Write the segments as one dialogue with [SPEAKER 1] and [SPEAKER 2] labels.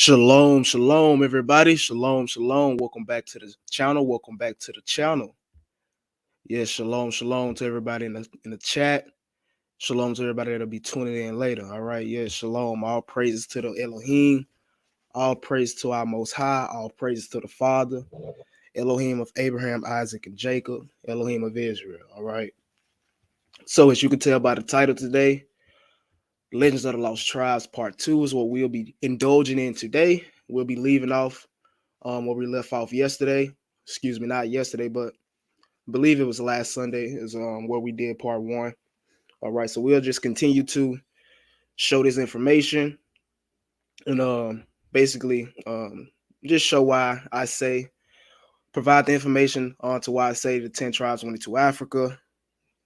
[SPEAKER 1] Shalom, shalom, everybody. Shalom, shalom. Welcome back to the channel. Welcome back to the channel. Yes, shalom, shalom to everybody in the chat. Shalom to everybody that'll be tuning in later. All right. Yes, shalom. All praises to the Elohim. All praise to our Most High. All praises to the Father. Elohim of Abraham, Isaac, and Jacob. Elohim of Israel. All right. So as you can tell by the title today, Legends of the Lost Tribes Part 2 is what we'll be indulging in today. We'll be leaving off where we left off yesterday. Excuse me, not yesterday, but I believe it was last Sunday is where we did part 1. All right, so we'll just continue to show this information and basically just show why I say provide the information on to why I say the 10 tribes went into Africa.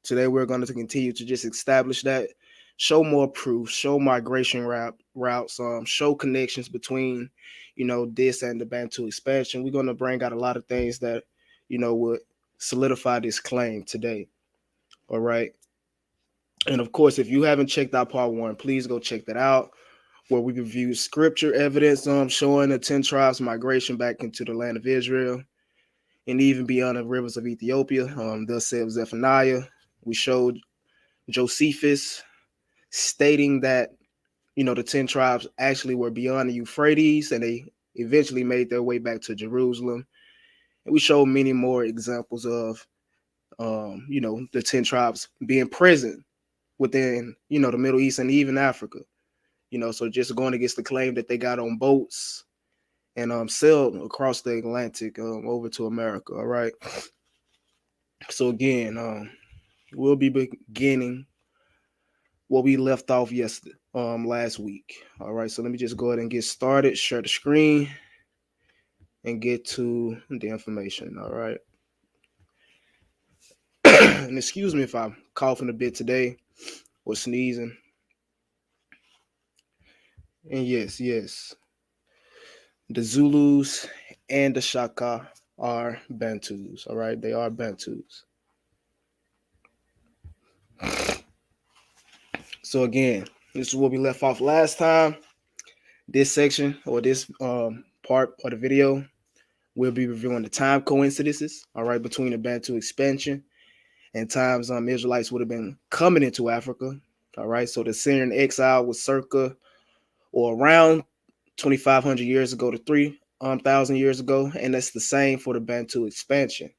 [SPEAKER 1] Today we're going to continue to just establish that, show more proof, show migration routes, show connections between, this and the Bantu expansion. We're going to bring out a lot of things that, would solidify this claim today. All right. And of course, if you haven't checked out part 1, please go check that out, where we review scripture evidence showing the 10 tribes migration back into the land of Israel and even beyond the rivers of Ethiopia. Thus said Zephaniah. We showed Josephus stating that, the 10 tribes actually were beyond the Euphrates and they eventually made their way back to Jerusalem. And we showed many more examples of, the 10 tribes being present within, the Middle East and even Africa. So just going against the claim that they got on boats and sailed across the Atlantic over to America. All right. So again, we'll be beginning what we left off yesterday, last week. All right, so let me just go ahead and get started, share the screen, and get to the information. All right. And excuse me if I'm coughing a bit today or sneezing. And yes, the Zulus and the Shaka are Bantus. All right, they are Bantus. So again, this is what we left off last time. This section or this part of the video, we'll be reviewing the time coincidences, all right, between the Bantu expansion and times Israelites would have been coming into Africa. All right, so the Syrian exile was circa or around 2,500 years ago to 3,000 years ago, and that's the same for the Bantu expansion.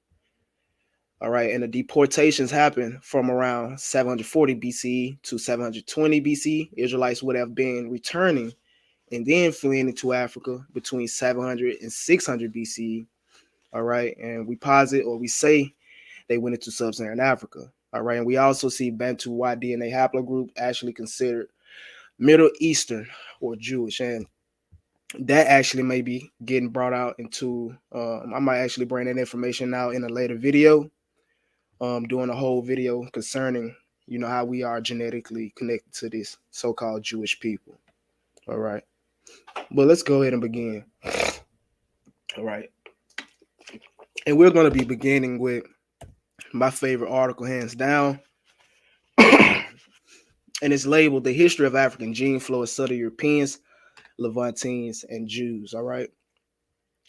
[SPEAKER 1] All right, and the deportations happened from around 740 BCE to 720 BCE. Israelites would have been returning and then fleeing into Africa between 700 and 600 BCE. All right, and we posit or we say they went into sub-Saharan Africa. All right, and we also see Bantu Y DNA haplogroup actually considered Middle Eastern or Jewish, and that actually may be getting brought out into. I might actually bring that information out in a later video. Doing a whole video concerning, how we are genetically connected to this so-called Jewish people. All right, but let's go ahead and begin. All right, and we're going to be beginning with my favorite article, hands down. And it's labeled The History of African Gene Flow of Southern Europeans, Levantines, and Jews. All right.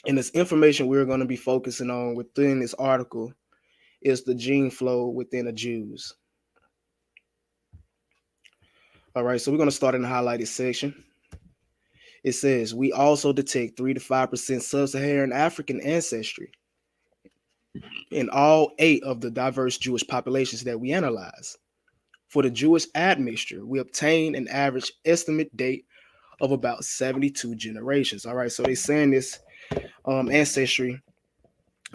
[SPEAKER 1] And this information we're going to be focusing on within this article is the gene flow within the Jews. All right. So we're going to start in the highlighted section. It says, we also detect 3 to 5% sub-Saharan African ancestry in all 8 of the diverse Jewish populations that we analyze. For the Jewish admixture, we obtain an average estimate date of about 72 generations. All right, so they're saying this ancestry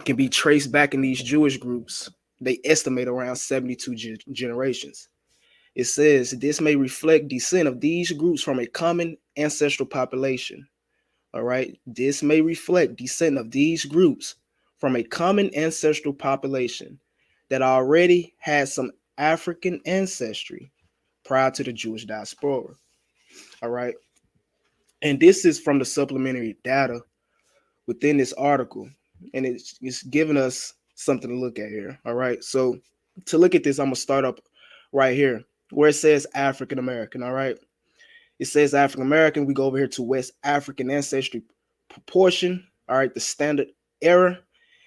[SPEAKER 1] can be traced back in these Jewish groups. They estimate around 72 generations. It says this may reflect descent of these groups from a common ancestral population. All right, this may reflect descent of these groups from a common ancestral population that already had some African ancestry prior to the Jewish diaspora. All right. And this is from the supplementary data within this article. And it's giving us something to look at here. All right. So to look at this, I'm going to start up right here where it says African American. All right. It says African American. We go over here to West African ancestry proportion. All right, the standard error.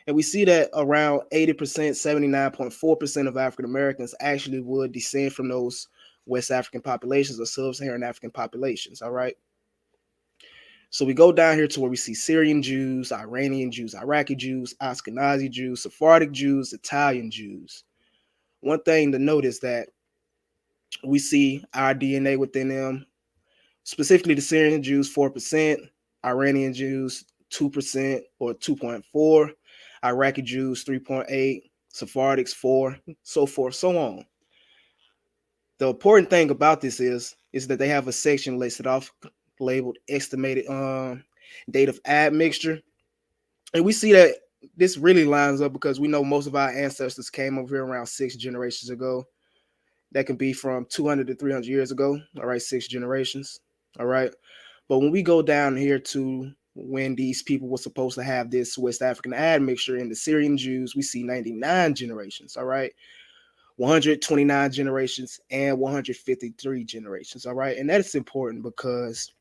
[SPEAKER 1] And we see that around 80%, 79.4% of African Americans actually would descend from those West African populations or sub-Saharan African populations. All right. So we go down here to where we see Syrian Jews, Iranian Jews, Iraqi Jews, Ashkenazi Jews, Sephardic Jews, Italian Jews. One thing to note is that we see our DNA within them, specifically the Syrian Jews, 4%, Iranian Jews, 2% or 2.4, Iraqi Jews, 3.8, Sephardics, 4, so forth, so on. The important thing about this is that they have a section listed off labeled estimated date of admixture. And we see that this really lines up because we know most of our ancestors came over here around 6 generations ago. That can be from 200 to 300 years ago. All right, 6 generations. All right. But when we go down here to when these people were supposed to have this West African admixture in the Syrian Jews, we see 99 generations. All right. 129 generations and 153 generations. All right. And that's important because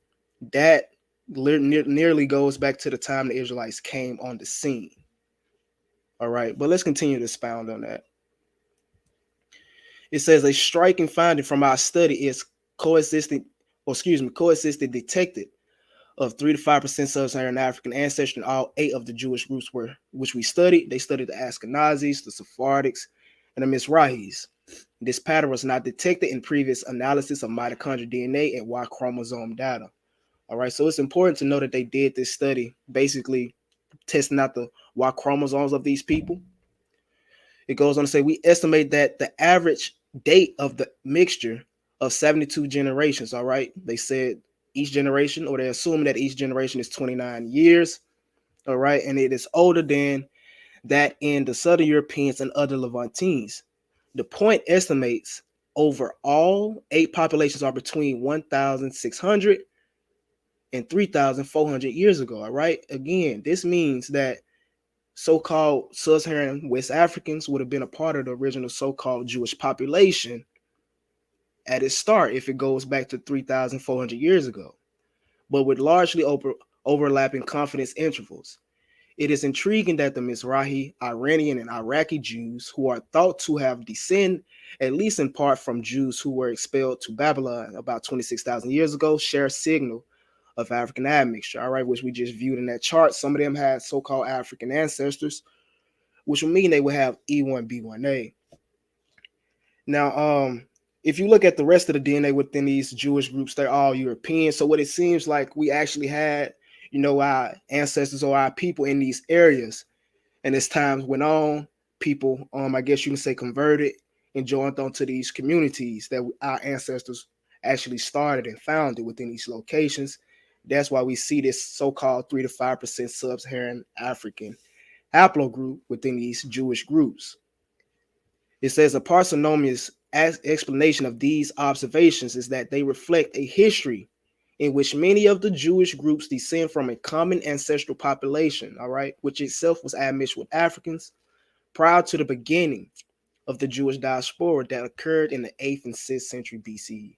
[SPEAKER 1] that nearly goes back to the time the Israelites came on the scene. All right. But let's continue to expound on that. It says a striking finding from our study is coexisted detected of 3 to 5% sub-Saharan African ancestry in all 8 of the Jewish groups which we studied. They studied the Ashkenazis, the Sephardics, and the Mizrahis. This pattern was not detected in previous analysis of mitochondrial DNA and Y chromosome data. All right, so it's important to know that they did this study, basically testing out the Y chromosomes of these people. It goes on to say, we estimate that the average date of the mixture of 72 generations, all right? They said each generation, or they're assuming that each generation is 29 years, all right? And it is older than that in the Southern Europeans and other Levantines. The point estimates over all 8 populations are between 1,600 and 3,400 years ago, all right? Again, this means that so-called sub-Saharan West Africans would have been a part of the original so-called Jewish population at its start if it goes back to 3,400 years ago, but with largely overlapping confidence intervals. It is intriguing that the Mizrahi, Iranian, and Iraqi Jews, who are thought to have descended, at least in part, from Jews who were expelled to Babylon about 26,000 years ago, share a signal of African admixture, all right, which we just viewed in that chart. Some of them had so-called African ancestors, which would mean they would have E1B1A. Now, if you look at the rest of the DNA within these Jewish groups, they're all European. So what it seems like we actually had, our ancestors or our people in these areas. And as times went on, people, I guess you can say, converted and joined onto these communities that our ancestors actually started and founded within these locations. That's why we see this so-called 3 to 5% sub-Saharan African haplogroup within these Jewish groups. It says a parsimonious explanation of these observations is that they reflect a history in which many of the Jewish groups descend from a common ancestral population, all right, which itself was admixed with Africans prior to the beginning of the Jewish diaspora that occurred in the 8th and 6th century BCE.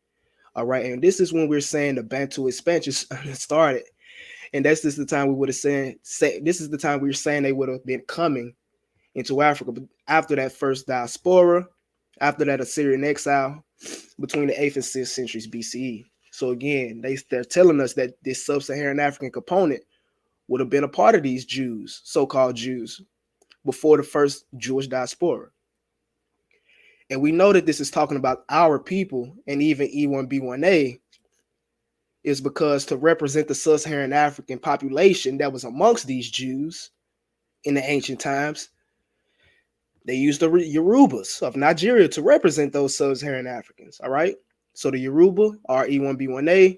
[SPEAKER 1] All right, and this is when we're saying the Bantu expansion started. And that's just the time we would have this is the time we were saying they would have been coming into Africa. But after that first diaspora, after that Assyrian exile between the 8th and 6th centuries BCE. So again, they're telling us that this sub-Saharan African component would have been a part of these Jews, so-called Jews, before the first Jewish diaspora. And we know that this is talking about our people, and even E1B1A is because to represent the sub-Saharan African population that was amongst these Jews in the ancient times, they used the Yorubas of Nigeria to represent those sub-Saharan Africans, all right? So the Yoruba are E1B1A,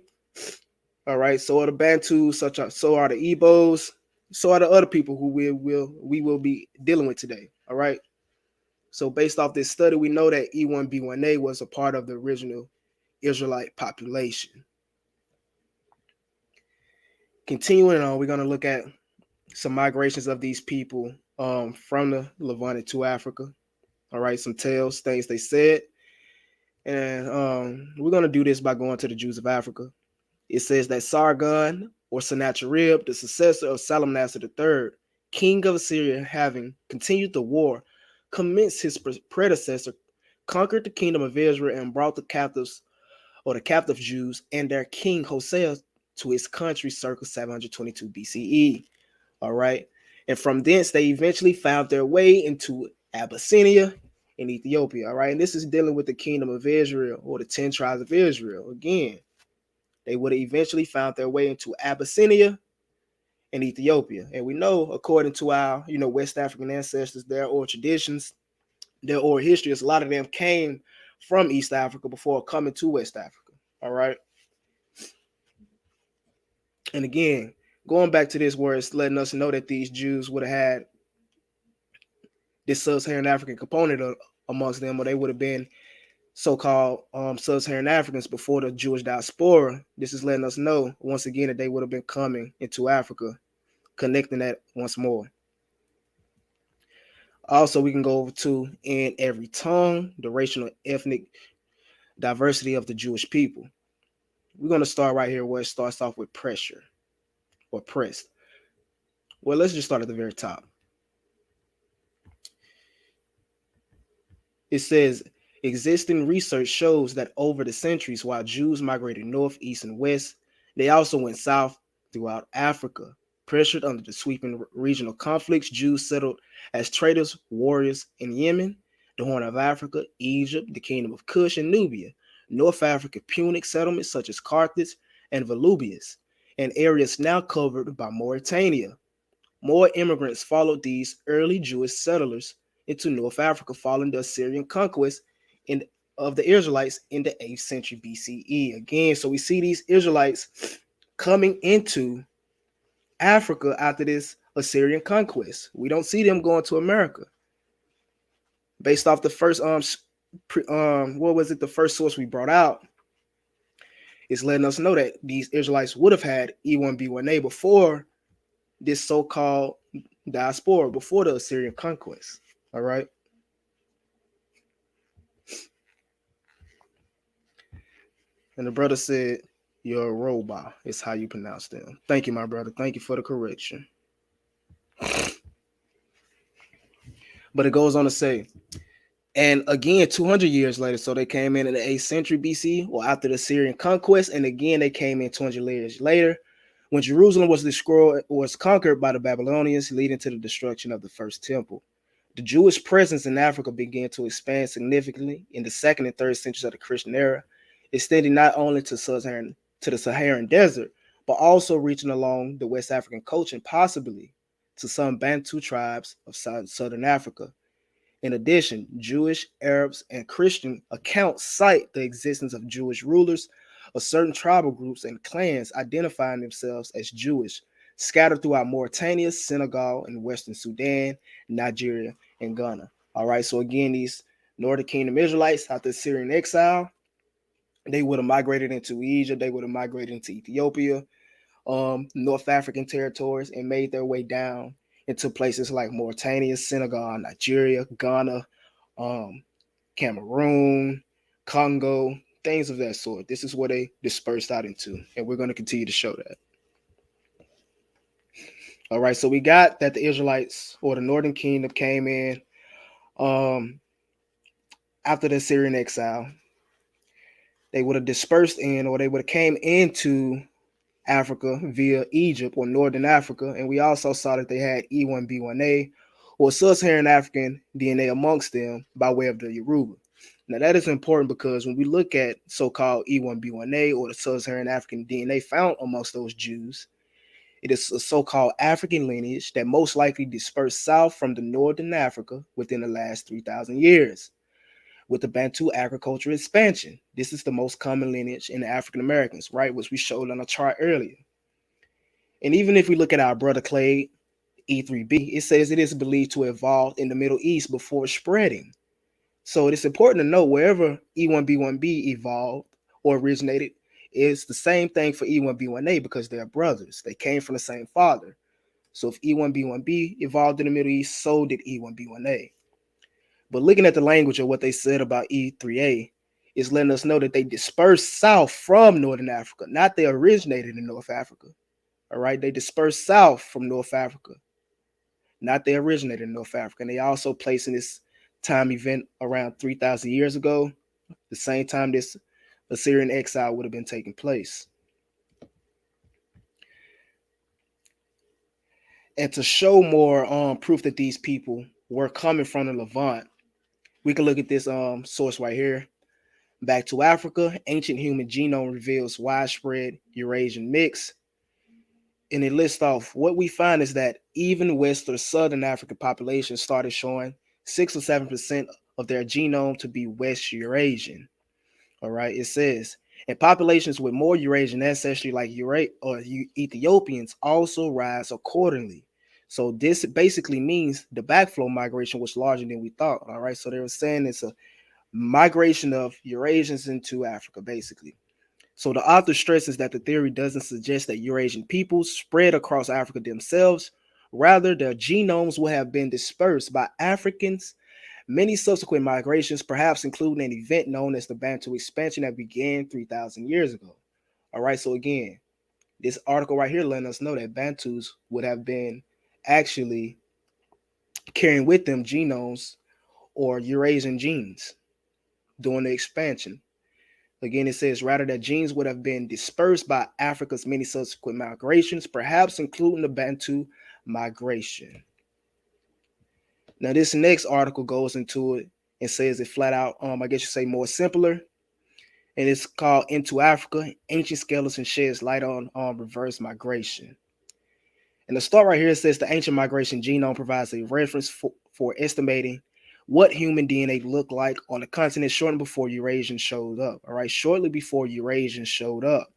[SPEAKER 1] all right? So are the Bantu, so are the Igbos, so are the other people who we will be dealing with today, all right? So based off this study, we know that E1B1A was a part of the original Israelite population. Continuing on, we're going to look at some migrations of these people from the Levant to Africa. All right, some tales, things they said. And we're going to do this by going to the Jews of Africa. It says that Sargon, or Sennacherib, the successor of Salmanassar III, king of Assyria, having continued the war, commenced his predecessor, conquered the kingdom of Israel, and brought the captives, or the captive Jews, and their king Hosea to his country circa 722 BCE. All right. And from thence, they eventually found their way into Abyssinia and Ethiopia. All right. And this is dealing with the kingdom of Israel, or the 10 tribes of Israel. Again, they would have eventually found their way into Abyssinia and Ethiopia. And we know, according to our, West African ancestors, their oral traditions, their oral histories, a lot of them came from East Africa before coming to West Africa. All right. And again, going back to this, where it's letting us know that these Jews would have had this sub-Saharan African component amongst them, or they would have been so-called sub-Saharan Africans before the Jewish diaspora. This is letting us know, once again, that they would have been coming into Africa, connecting that once more. Also, we can go over to in every tongue, the racial and ethnic diversity of the Jewish people. We're going to start right here where it starts off with pressure or pressed. Well, let's just start at the very top. It says, existing research shows that over the centuries, while Jews migrated north, east, and west, they also went south throughout Africa. Pressured under the sweeping regional conflicts, Jews settled as traders, warriors in Yemen, the Horn of Africa, Egypt, the Kingdom of Kush, and Nubia, North Africa Punic settlements such as Carthage and Volubilis, and areas now covered by Mauritania. More immigrants followed these early Jewish settlers into North Africa following the Assyrian conquest of the Israelites in the 8th century BCE. Again, so we see these Israelites coming into Africa after this Assyrian conquest. We don't see them going to America. Based off the first what was it? The first source we brought out is letting us know that these Israelites would have had E1B1A before this so-called diaspora, before the Assyrian conquest. All right. And the brother said, Yoruba is how you pronounce them. Thank you, my brother. Thank you for the correction. But it goes on to say, and again, 200 years later, so they came in the 8th century BC, or after the Syrian conquest, and again they came in 200 years later, when Jerusalem was conquered by the Babylonians, leading to the destruction of the first temple. The Jewish presence in Africa began to expand significantly in the 2nd and 3rd centuries of the Christian era, extending not only to the Saharan desert, but also reaching along the West African coast and possibly to some Bantu tribes of southern Africa. In addition, Jewish, Arabs, and Christian accounts cite the existence of Jewish rulers of certain tribal groups and clans identifying themselves as Jewish, scattered throughout Mauritania, Senegal, and Western Sudan, Nigeria, and Ghana. All right, so again, these Northern Kingdom Israelites after Syrian exile, they would have migrated into Egypt, they would have migrated into Ethiopia, North African territories, and made their way down into places like Mauritania, Senegal, Nigeria, Ghana, Cameroon, Congo, things of that sort. This is where they dispersed out into, and we're going to continue to show that. All right, so we got that the Israelites, or the Northern Kingdom, came in after the Syrian exile. They would have dispersed in, or they would have came into Africa via Egypt or Northern Africa, and we also saw that they had E1B1A or sub-Saharan African DNA amongst them by way of the Yoruba. Now that is important because when we look at so-called E1B1A or the sub-Saharan African DNA found amongst those Jews, it is a so-called African lineage that most likely dispersed south from the Northern Africa within the last 3,000 years. With the Bantu agriculture expansion, this is the most common lineage in the African Americans, right, which we showed on a chart earlier. And even if we look at our brother clade, E3B, it says it is believed to evolve in the Middle East before spreading. So it is important to know wherever E1B1B evolved or originated, it's the same thing for E1B1A because they're brothers. They came from the same father. So if E1B1B evolved in the Middle East, so did E1B1A. But looking at the language of what they said about E3A, is letting us know that they dispersed south from Northern Africa, not they originated in North Africa. All right, they dispersed south from North Africa, not they originated in North Africa. And they also placed in this time event around 3,000 years ago, the same time this Assyrian exile would have been taking place. And to show more proof that these people were coming from the Levant, we can look at this source right here. Back to Africa, ancient human genome reveals widespread Eurasian mix. And it lists off what we find is that even West or Southern African populations started showing 6 or 7% of their genome to be West Eurasian. All right, it says, and populations with more Eurasian ancestry, like Ethiopians, also rise accordingly. So this basically means the backflow migration was larger than we thought. All right, so they were saying it's a migration of Eurasians into Africa, basically. So the author stresses that the theory doesn't suggest that Eurasian peoples spread across Africa themselves. Rather, their genomes will have been dispersed by Africans. Many subsequent migrations, perhaps including an event known as the Bantu expansion that began 3,000 years ago. All right, so again, this article right here letting us know that Bantus would have been actually carrying with them genomes or Eurasian genes during the expansion. Again, it says rather that genes would have been dispersed by Africa's many subsequent migrations, perhaps including the Bantu migration. Now, this next article goes into it and says it flat out, I guess you say more simpler. And it's called Into Africa, Ancient Skeleton Sheds Light on Reverse Migration. And the start right here says the ancient migration genome provides a reference for estimating what human DNA looked like on the continent shortly before Eurasians showed up. All right, shortly before Eurasians showed up.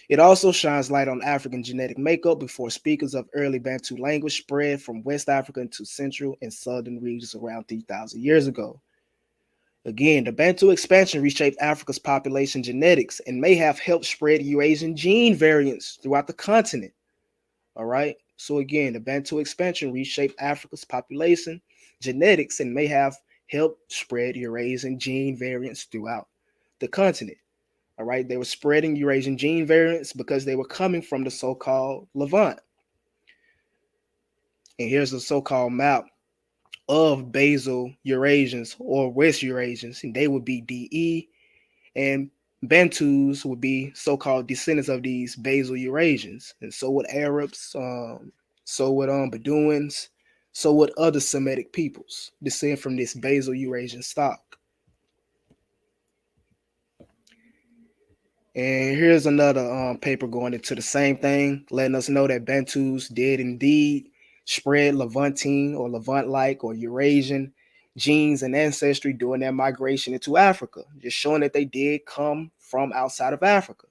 [SPEAKER 1] It also shines light on African genetic makeup before speakers of early Bantu language spread from West Africa into central and southern regions around 3,000 years ago. Again, the Bantu expansion reshaped Africa's population genetics and may have helped spread Eurasian gene variants throughout the continent. All right. So again, the Bantu expansion reshaped Africa's population genetics and may have helped spread Eurasian gene variants throughout the continent. All right. They were spreading Eurasian gene variants because they were coming from the so-called Levant. And here's a so-called map of basal Eurasians or West Eurasians, and they would be DE, and Bantus would be so-called descendants of these basal Eurasians, and so would Arabs, so would Bedouins, so would other Semitic peoples descend from this basal Eurasian stock. And here's another paper going into the same thing, letting us know that Bantus did indeed spread Levantine or Levant-like or Eurasian genes and ancestry during their migration into Africa, just showing that they did come from outside of Africa.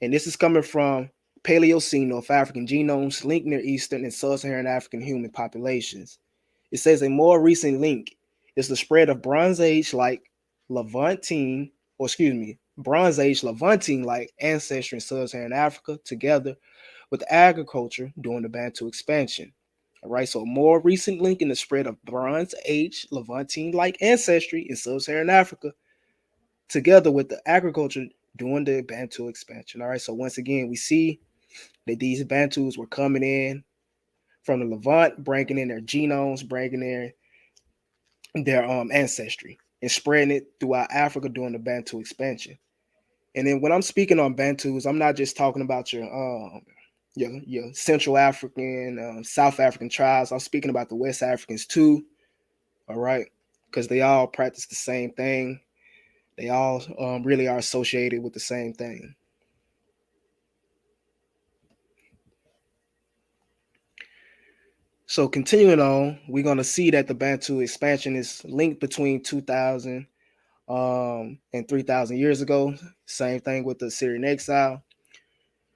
[SPEAKER 1] And this is coming from Paleocene North African genomes linked Near Eastern and Sub-Saharan African human populations. It says a more recent link is the spread of Bronze Age-like Levantine, Bronze Age Levantine-like ancestry in Sub-Saharan Africa together with agriculture during the Bantu expansion. All right, so a more recent link in the spread of Bronze Age Levantine-like ancestry in Sub-Saharan Africa together with the agriculture during the Bantu expansion. All right, so once again, we see that these Bantus were coming in from the Levant, bringing in their genomes, bringing in their ancestry and spreading it throughout Africa during the Bantu expansion. And then when I'm speaking on Bantus, I'm not just talking about your Central African, South African tribes. I'm speaking about the West Africans too. All right, because they all practice the same thing. They all really are associated with the same thing. So continuing on, we're going to see that the Bantu expansion is linked between 2,000 and 3,000 years ago. Same thing with the Assyrian exile.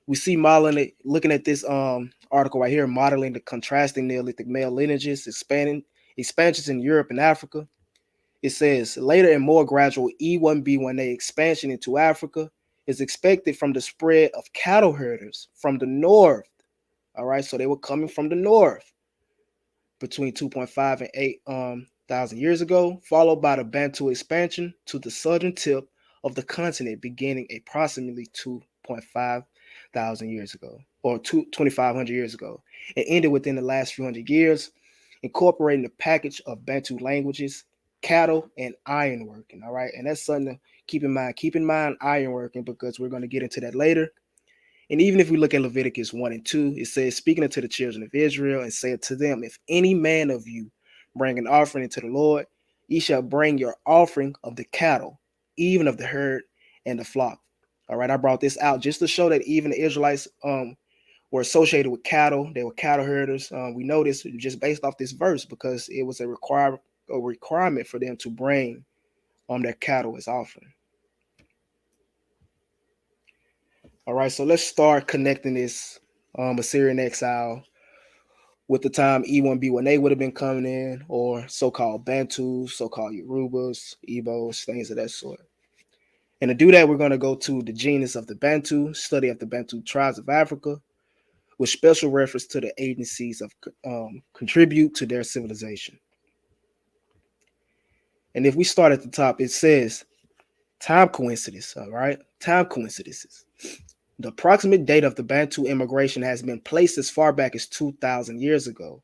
[SPEAKER 1] We see modeling, looking at this article right here, modeling the contrasting Neolithic male lineages, expansions in Europe and Africa. It says later and more gradual E1B1A expansion into Africa is expected from the spread of cattle herders from the north. All right, so they were coming from the north between 2.5 and thousand years ago, followed by the Bantu expansion to the southern tip of the continent beginning approximately 2.5 thousand years ago, or 2,500 years ago, and ended within the last few hundred years, incorporating a package of Bantu languages, cattle, and ironworking. All right, and that's something to keep in mind. Keep in mind ironworking because we're going to get into that later. And even if we look at Leviticus 1 and 2, it says, speaking unto the children of Israel, and said to them, if any man of you bring an offering into the Lord, ye shall bring your offering of the cattle, even of the herd and the flock. All right, I brought this out just to show that even the Israelites were associated with cattle. They were cattle herders. We know this just based off this verse because it was a requirement for them to bring their cattle as offering. All right, so let's start connecting this Assyrian exile with the time E1B1A would have been coming in, or so-called Bantus, so-called Yorubas, Igbos, things of that sort. And to do that, we're going to go to the genus of the Bantu, study of the Bantu tribes of Africa, with special reference to the agencies of contribute to their civilization. And if we start at the top, it says time coincidence, all right? Time coincidences. The approximate date of the Bantu immigration has been placed as far back as 2,000 years ago,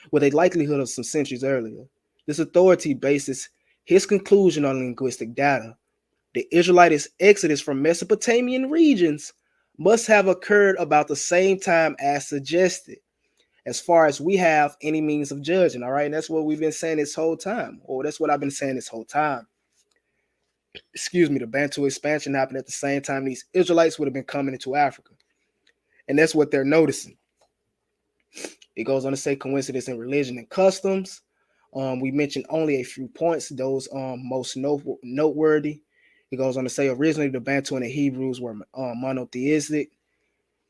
[SPEAKER 1] with a likelihood of some centuries earlier. This authority bases his conclusion on linguistic data. The Israelites' exodus from Mesopotamian regions must have occurred about the same time as suggested, as far as we have any means of judging, all right? And that's what we've been saying this whole time, or that's what I've been saying this whole time. Excuse me, the Bantu expansion happened at the same time these Israelites would have been coming into Africa. And that's what they're noticing. It goes on to say coincidence in religion and customs. We mentioned only a few points, those most noteworthy. It goes on to say originally the Bantu and the Hebrews were monotheistic.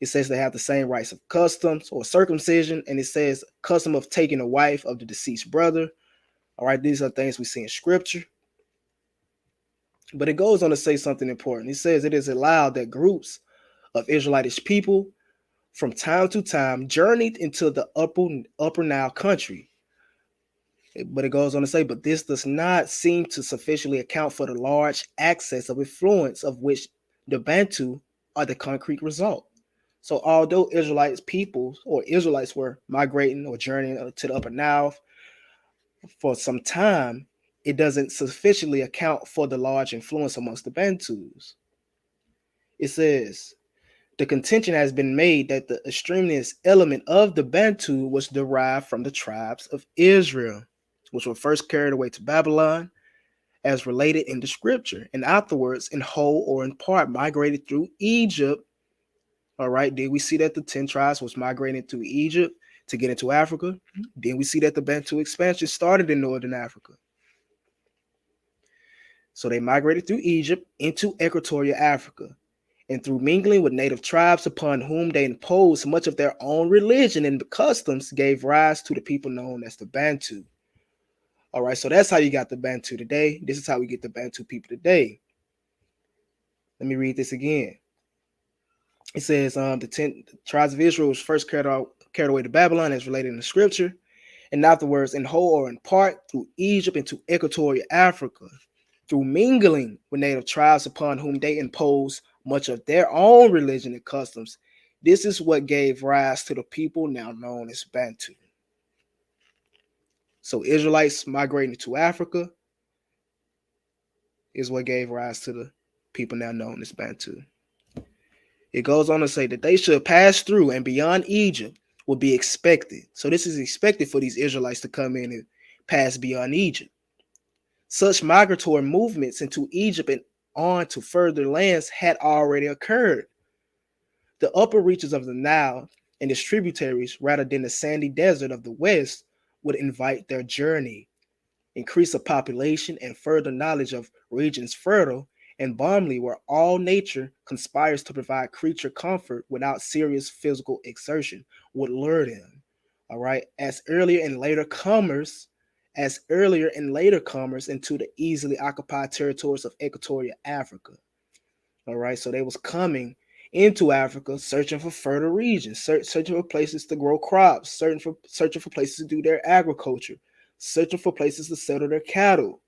[SPEAKER 1] It says they have the same rites of customs or circumcision, and it says custom of taking a wife of the deceased brother. All right, these are things we see in scripture. But it goes on to say something important. It says it is allowed that groups of Israelitish people from time to time journeyed into the upper Nile country. But it goes on to say, but this does not seem to sufficiently account for the large access of influence of which the Bantu are the concrete result. So although Israelites were migrating or journeying to the upper Nile for some time, it doesn't sufficiently account for the large influence amongst the Bantus. It says, the contention has been made that the extraneous element of the Bantu was derived from the tribes of Israel, which were first carried away to Babylon, as related in the scripture, and afterwards, in whole or in part, migrated through Egypt. All right, then we see that the 10 tribes was migrating through Egypt to get into Africa. Then we see that the Bantu expansion started in northern Africa. So they migrated through Egypt into Equatorial Africa, and through mingling with native tribes upon whom they imposed much of their own religion and customs, gave rise to the people known as the Bantu. All right, so that's how you got the Bantu today. This is how we get the Bantu people today. Let me read this again. It says the 10 tribes of Israel was first carried away to Babylon as related in the scripture, and afterwards in whole or in part through Egypt into Equatorial Africa, through mingling with native tribes upon whom they imposed much of their own religion and customs. This is what gave rise to the people now known as Bantu. So Israelites migrating to Africa is what gave rise to the people now known as Bantu. It goes on to say that they should pass through and beyond Egypt will be expected. So this is expected for these Israelites to come in and pass beyond Egypt. Such migratory movements into Egypt and on to further lands had already occurred. The upper reaches of the Nile and its tributaries, rather than the sandy desert of the west, would invite their journey. Increase of population and further knowledge of regions fertile and balmy where all nature conspires to provide creature comfort without serious physical exertion would lure them. All right, as earlier and later comers into the easily occupied territories of Equatorial Africa. All right, so they was coming into Africa searching for fertile regions, searching for places to grow crops, searching for places to do their agriculture, searching for places to settle their cattle.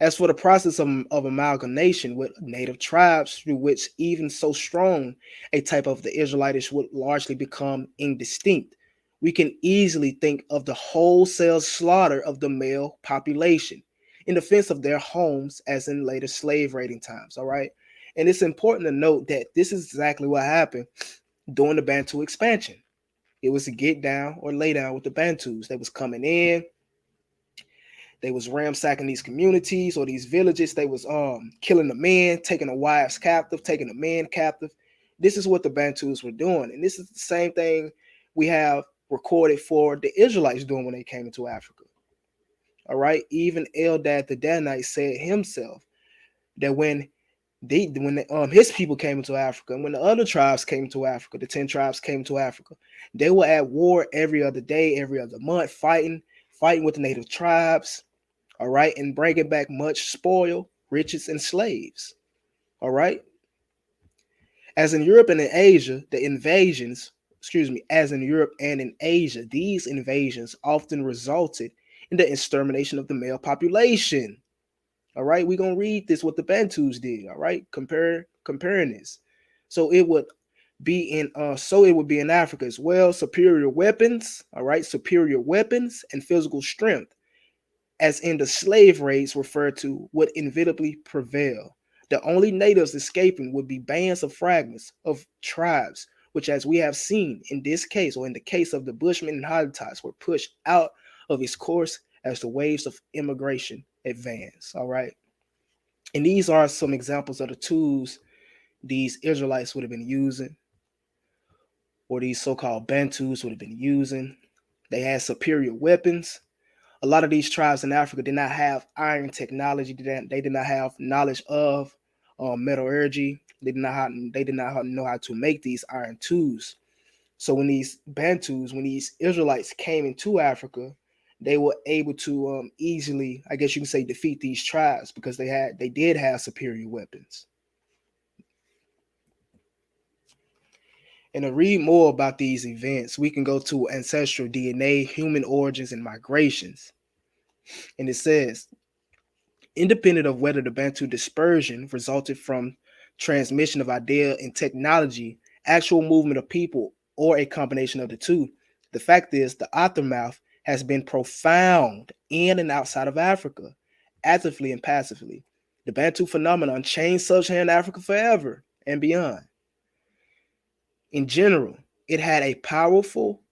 [SPEAKER 1] As for the process of amalgamation with native tribes, through which even so strong a type of the Israelites would largely become indistinct, we can easily think of the wholesale slaughter of the male population in defense of their homes, as in later slave raiding times. All right. And it's important to note that this is exactly what happened during the Bantu expansion. It was to get down or lay down with the Bantus. They was coming in, they was ransacking these communities or these villages. They was killing the men, taking the wives captive, taking the men captive. This is what the Bantus were doing. And this is the same thing we have recorded for the Israelites doing when they came into Africa. All right. Even Eldad the Danite said himself that when his people came into Africa, and when the other tribes came to Africa, the 10 tribes came to Africa, they were at war every other day, every other month, fighting with the native tribes, all right, and bringing back much spoil, riches, and slaves, all right. As in Europe and in Asia, as in Europe and in Asia, these invasions often resulted in the extermination of the male population. All right, we're gonna read this what the Bantus did. All right, comparing this. So it would be in Africa as well. Superior weapons, all right, superior weapons and physical strength, as in the slave raids referred to, would inevitably prevail. The only natives escaping would be bands of fragments of tribes, which, as we have seen in this case, or in the case of the Bushmen and Hottentots, were pushed out of its course as the waves of immigration advance. All right. And these are some examples of the tools these Israelites would have been using, or these so-called Bantus would have been using. They had superior weapons. A lot of these tribes in Africa did not have iron technology. They did not have knowledge of metallurgy. They did not know how to make these iron tools. So when these Israelites came into Africa, they were able to easily, I guess you can say, defeat these tribes because they did have superior weapons. And to read more about these events, we can go to Ancestral DNA, Human Origins and Migrations. And it says, independent of whether the Bantu dispersion resulted from transmission of idea and technology, actual movement of people, or a combination of the two, the fact is the aftermath has been profound in and outside of Africa, actively and passively. The Bantu phenomenon changed sub-Saharan Africa forever and beyond. In general, it had a powerful,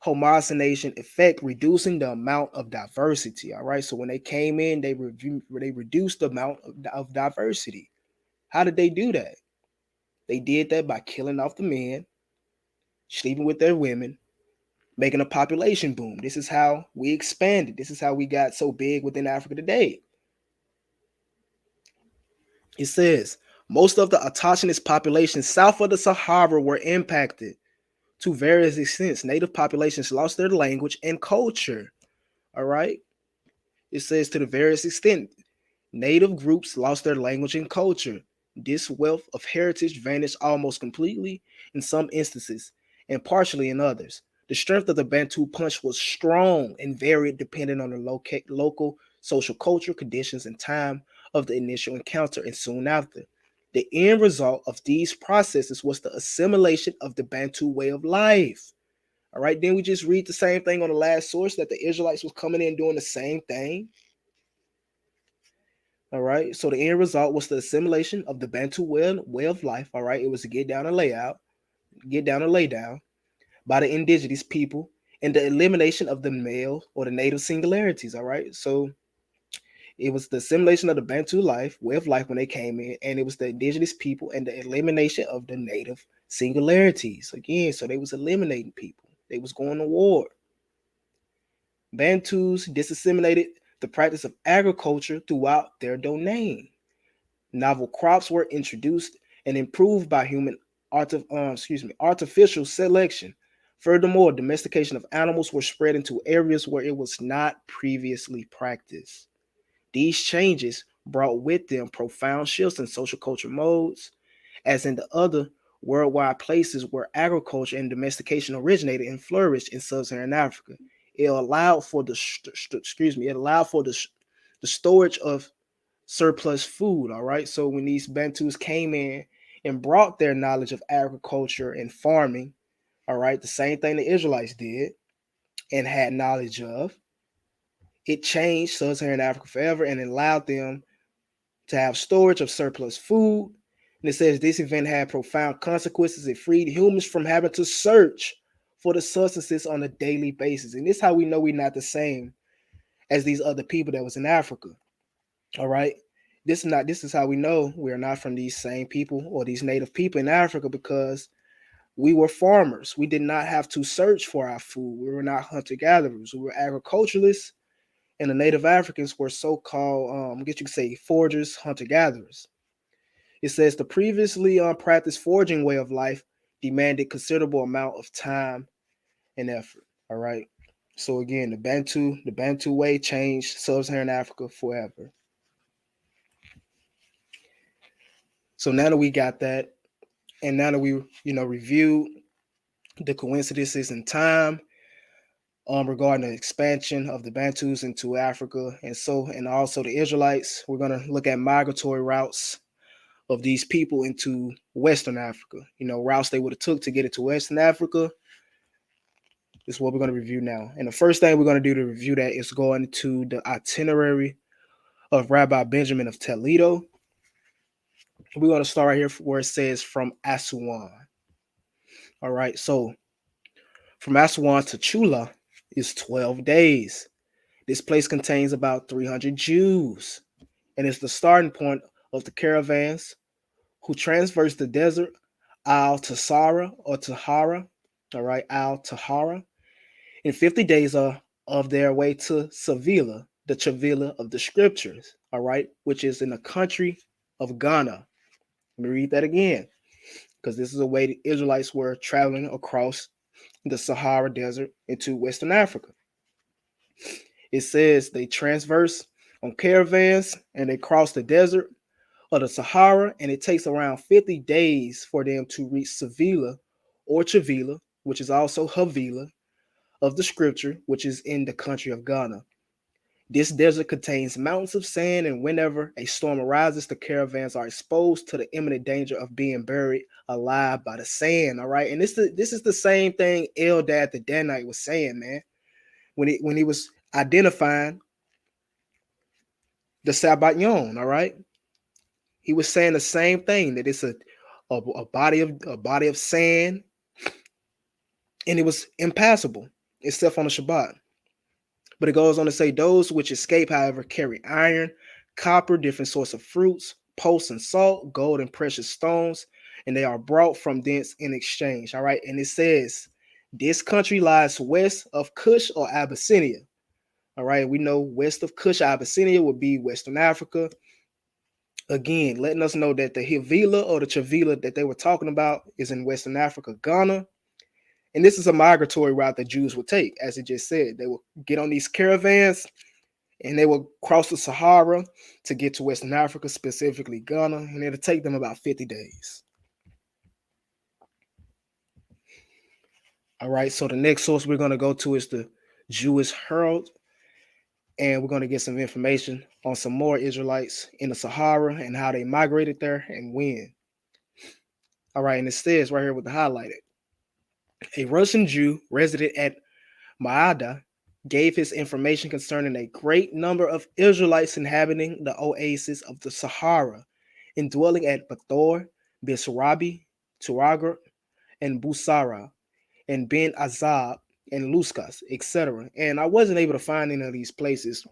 [SPEAKER 1] homogenization effect, reducing the amount of diversity. All right. So when they came in, they reduced the amount of diversity. How did they do that? They did that by killing off the men, sleeping with their women, making a population boom. This is how we expanded. This is how we got so big within Africa today. It says most of the autochthonous populations south of the Sahara were impacted to various extents. Native populations lost their language and culture. All right. It says to the various extent, native groups lost their language and culture. This wealth of heritage vanished almost completely in some instances and partially in others. The strength of the Bantu punch was strong and varied depending on the local social culture conditions and time of the initial encounter and soon after. The end result of these processes was the assimilation of the Bantu way of life. All right, then we just read the same thing on the last source that the Israelites was coming in doing the same thing. All right, so the end result was the assimilation of the Bantu way of life. All right, it was to get down and lay down by the indigenous people and the elimination of the male or the native singularities. All right, so it was the assimilation of the Bantu way of life when they came in, and it was the indigenous people and the elimination of the native singularities. Again, so they was eliminating people. They was going to war. Bantus disseminated the practice of agriculture throughout their domain. Novel crops were introduced and improved by artificial selection. Furthermore, domestication of animals were spread into areas where it was not previously practiced. These changes brought with them profound shifts in social culture modes, as in the other worldwide places where agriculture and domestication originated and flourished in sub-Saharan Africa. It allowed for the the storage of surplus food. All right, so when these Bantus came in and brought their knowledge of agriculture and farming, all right, the same thing the Israelites did and had knowledge of, it changed sub-Saharan Africa forever and allowed them to have storage of surplus food. And it says this event had profound consequences. It freed humans from having to search for the substances on a daily basis. And this is how we know we're not the same as these other people that was in Africa. All right. This is how we know we're not from these same people or these native people in Africa, because we were farmers. We did not have to search for our food. We were not hunter-gatherers. We were agriculturalists, and the native Africans were so-called, I guess you could say, foragers, hunter-gatherers. It says the previously practiced foraging way of life demanded considerable amount of time and effort. All right. So again, the Bantu way changed sub-Saharan Africa forever. So now that we got that, and now that we reviewed the coincidences in time regarding the expansion of the Bantus into Africa, and also the Israelites, we're gonna look at migratory routes of these people into Western Africa. Routes they would have took to get into Western Africa. This is what we're going to review now. And the first thing we're going to do to review that is going to the itinerary of Rabbi Benjamin of Toledo. We're going to start right here where it says from Aswan. All right, so from Aswan to Chula is 12 days. This place contains about 300 Jews, and it's the starting point of the caravans who traverse the desert al-Tahara or Tahara, all right, al-Tahara, in 50 days of their way to Sevilla, the Chavilla of the scriptures, all right, which is in the country of Ghana. Let me read that again, because this is the way the Israelites were traveling across the Sahara Desert into Western Africa. It says they transverse on caravans and they cross the desert of the Sahara, and it takes around 50 days for them to reach Sevilla or Chavilla, which is also Havila of the scripture, which is in the country of Ghana. This desert contains mountains of sand, and whenever a storm arises, the caravans are exposed to the imminent danger of being buried alive by the sand. All right, and this is the same thing Eldad the Danite was saying, man, when he was identifying the Sabbat Yom. All right, he was saying the same thing, that it's a body of sand, and it was impassable except on the Shabbat. But it goes on to say, those which escape, however, carry iron, copper, different sorts of fruits, pulse and salt, gold and precious stones, and they are brought from thence in exchange. All right. And it says, this country lies west of Cush or Abyssinia. All right. We know west of Cush, Abyssinia would be Western Africa. Again, letting us know that the Havila or the Chavila that they were talking about is in Western Africa, Ghana. And this is a migratory route that Jews would take. As it just said, they will get on these caravans and they will cross the Sahara to get to Western Africa, specifically Ghana, and it'll take them about 50 days. All right, so the next source we're going to go to is the Jewish Herald, and we're going to get some information on some more Israelites in the Sahara and how they migrated there and when. All right, and it says right here with the highlighted, a Russian Jew resident at Maada gave his information concerning a great number of Israelites inhabiting the oasis of the Sahara and dwelling at Bathor, Bisrabi, Turagar, and Busara, and Ben Azab, and Luskas, etc. And I wasn't able to find any of these places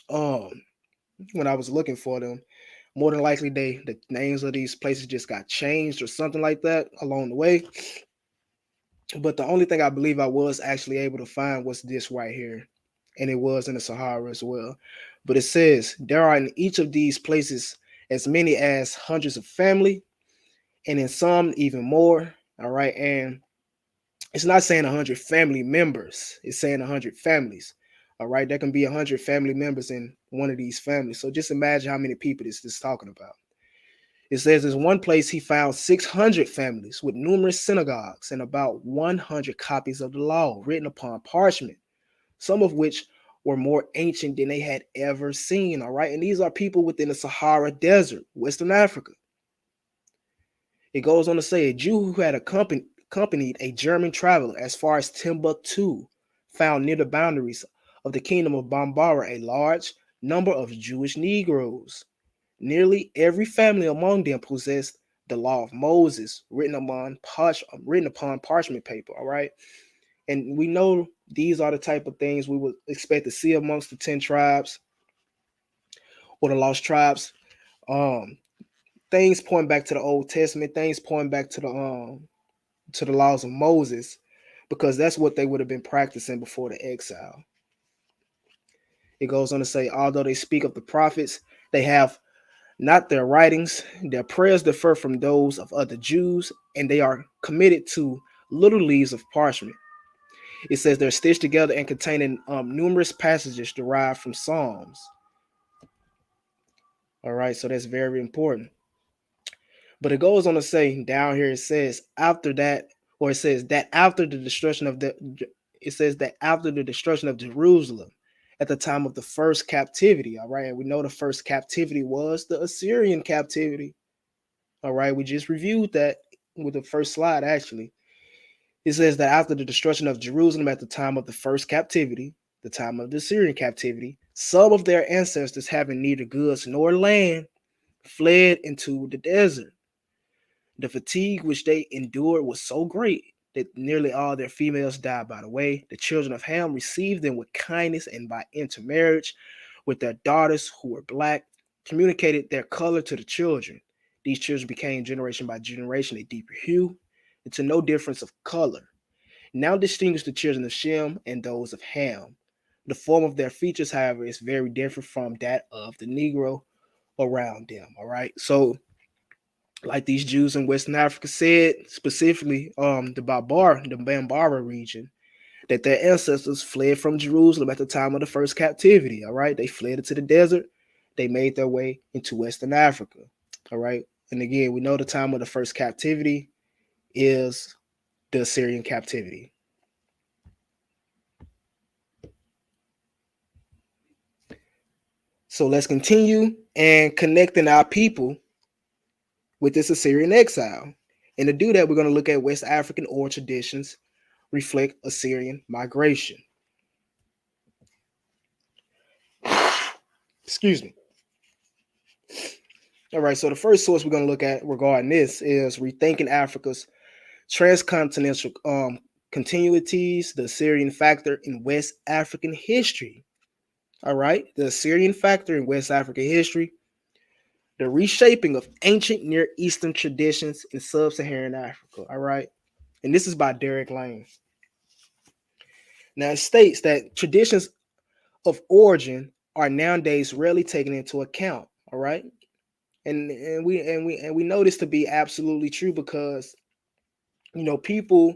[SPEAKER 1] when I was looking for them. More than likely, the names of these places just got changed or something like that along the way. But the only thing I believe I was actually able to find was this right here. And it was in the Sahara as well. But it says there are in each of these places as many as hundreds of family, and in some even more. All right. And it's not saying 100 family members, it's saying 100 families. All right. There can be 100 family members in one of these families. So just imagine how many people this is talking about. It says in one place he found 600 families with numerous synagogues and about 100 copies of the law written upon parchment, some of which were more ancient than they had ever seen. All right. And these are people within the Sahara Desert, Western Africa. It goes on to say a Jew who had accompanied a German traveler as far as Timbuktu found near the boundaries of the kingdom of Bambara a large number of Jewish Negroes. Nearly every family among them possessed the law of Moses written upon parchment paper. All right. And we know these are the type of things we would expect to see amongst the 10 tribes or the lost tribes. Things pointing back to the Old Testament, things pointing back to the laws of Moses, because that's what they would have been practicing before the exile. It goes on to say, although they speak of the prophets, they have not their writings. Their prayers differ from those of other Jews, and they are committed to little leaves of parchment. It says they're stitched together and containing numerous passages derived from Psalms. All right, so that's very important. But it goes on to say down here, it says after that, or it says that after the destruction of Jerusalem at the time of the first captivity. All right, and we know the first captivity was the Assyrian captivity. All right, we just reviewed that with the first slide, actually. It says that after the destruction of Jerusalem at the time of the first captivity, the time of the Assyrian captivity, some of their ancestors, having neither goods nor land, fled into the desert. The fatigue which they endured was so great that nearly all their females died by the way. The children of Ham received them with kindness, and by intermarriage with their daughters who were black, communicated their color to the children. These children became generation by generation a deeper hue, and to no difference of color. Now distinguish the children of Shem and those of Ham. The form of their features, however, is very different from that of the Negro around them. All right. So, like these Jews in Western Africa said, specifically the Bambara region, that their ancestors fled from Jerusalem at the time of the first captivity. All right. They fled into the desert. They made their way into Western Africa. All right. And again, we know the time of the first captivity is the Assyrian captivity. So let's continue and connecting our people with this Assyrian exile. And to do that, we're going to look at West African oral traditions reflect Assyrian migration. Excuse me. All right, so the first source we're going to look at regarding this is Rethinking Africa's Transcontinental Continuities, the Assyrian Factor in West African History. All right, the Assyrian Factor in West African History, the reshaping of ancient Near Eastern traditions in Sub-Saharan Africa. All right, and this is by Derek Lane. Now, it states that traditions of origin are nowadays rarely taken into account. All right, and we know this to be absolutely true because people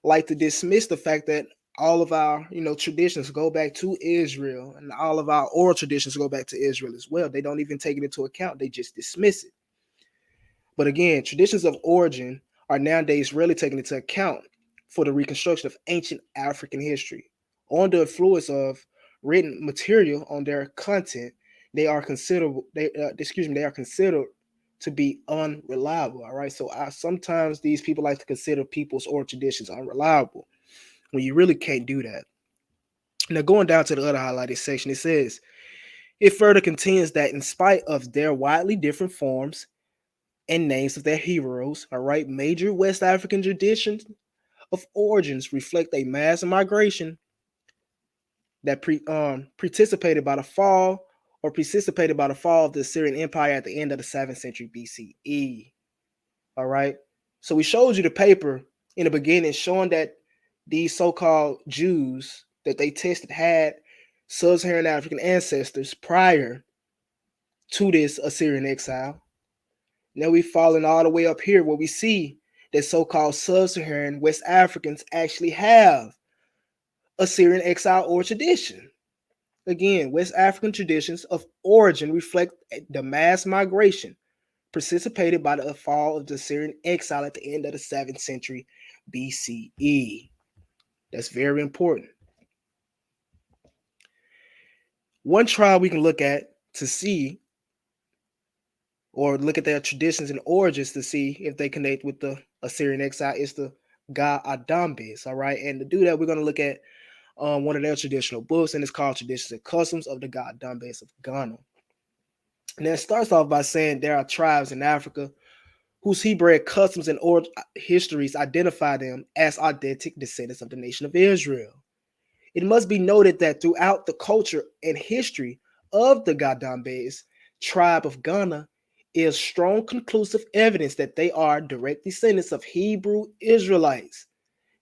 [SPEAKER 1] like to dismiss the fact that all of our traditions go back to Israel, and all of our oral traditions go back to Israel as well. They don't even take it into account. They just dismiss it. But again, traditions of origin are nowadays rarely taken into account for the reconstruction of ancient African history. On the influence of written material on their content, they are considered to be unreliable. All right. So sometimes these people like to consider people's oral traditions unreliable when you really can't do that. Now, going down to the other highlighted section, it says it further contends that in spite of their widely different forms and names of their heroes, all right, major West African traditions of origins reflect a mass migration that precipitated by the fall of the Assyrian Empire at the end of the 7th century BCE. All right. So we showed you the paper in the beginning showing that these so-called Jews that they tested had sub-Saharan African ancestors prior to this Assyrian exile. Now we're falling all the way up here where we see that so-called sub-Saharan West Africans actually have Assyrian exile or tradition. Again, West African traditions of origin reflect the mass migration precipitated by the fall of the Assyrian exile at the end of the 7th century BCE. That's very important. One tribe we can look at to see, or look at their traditions and origins to see if they connect with the Assyrian exile, is the god Adambes. All right, and to do that, we're going to look at one of their traditional books, and it's called Traditions and Customs of the god Adambes of Ghana. And it starts off by saying there are tribes in Africa whose Hebraic customs and histories identify them as authentic descendants of the nation of Israel. It must be noted that throughout the culture and history of the Gadambes tribe of Ghana is strong conclusive evidence that they are direct descendants of Hebrew Israelites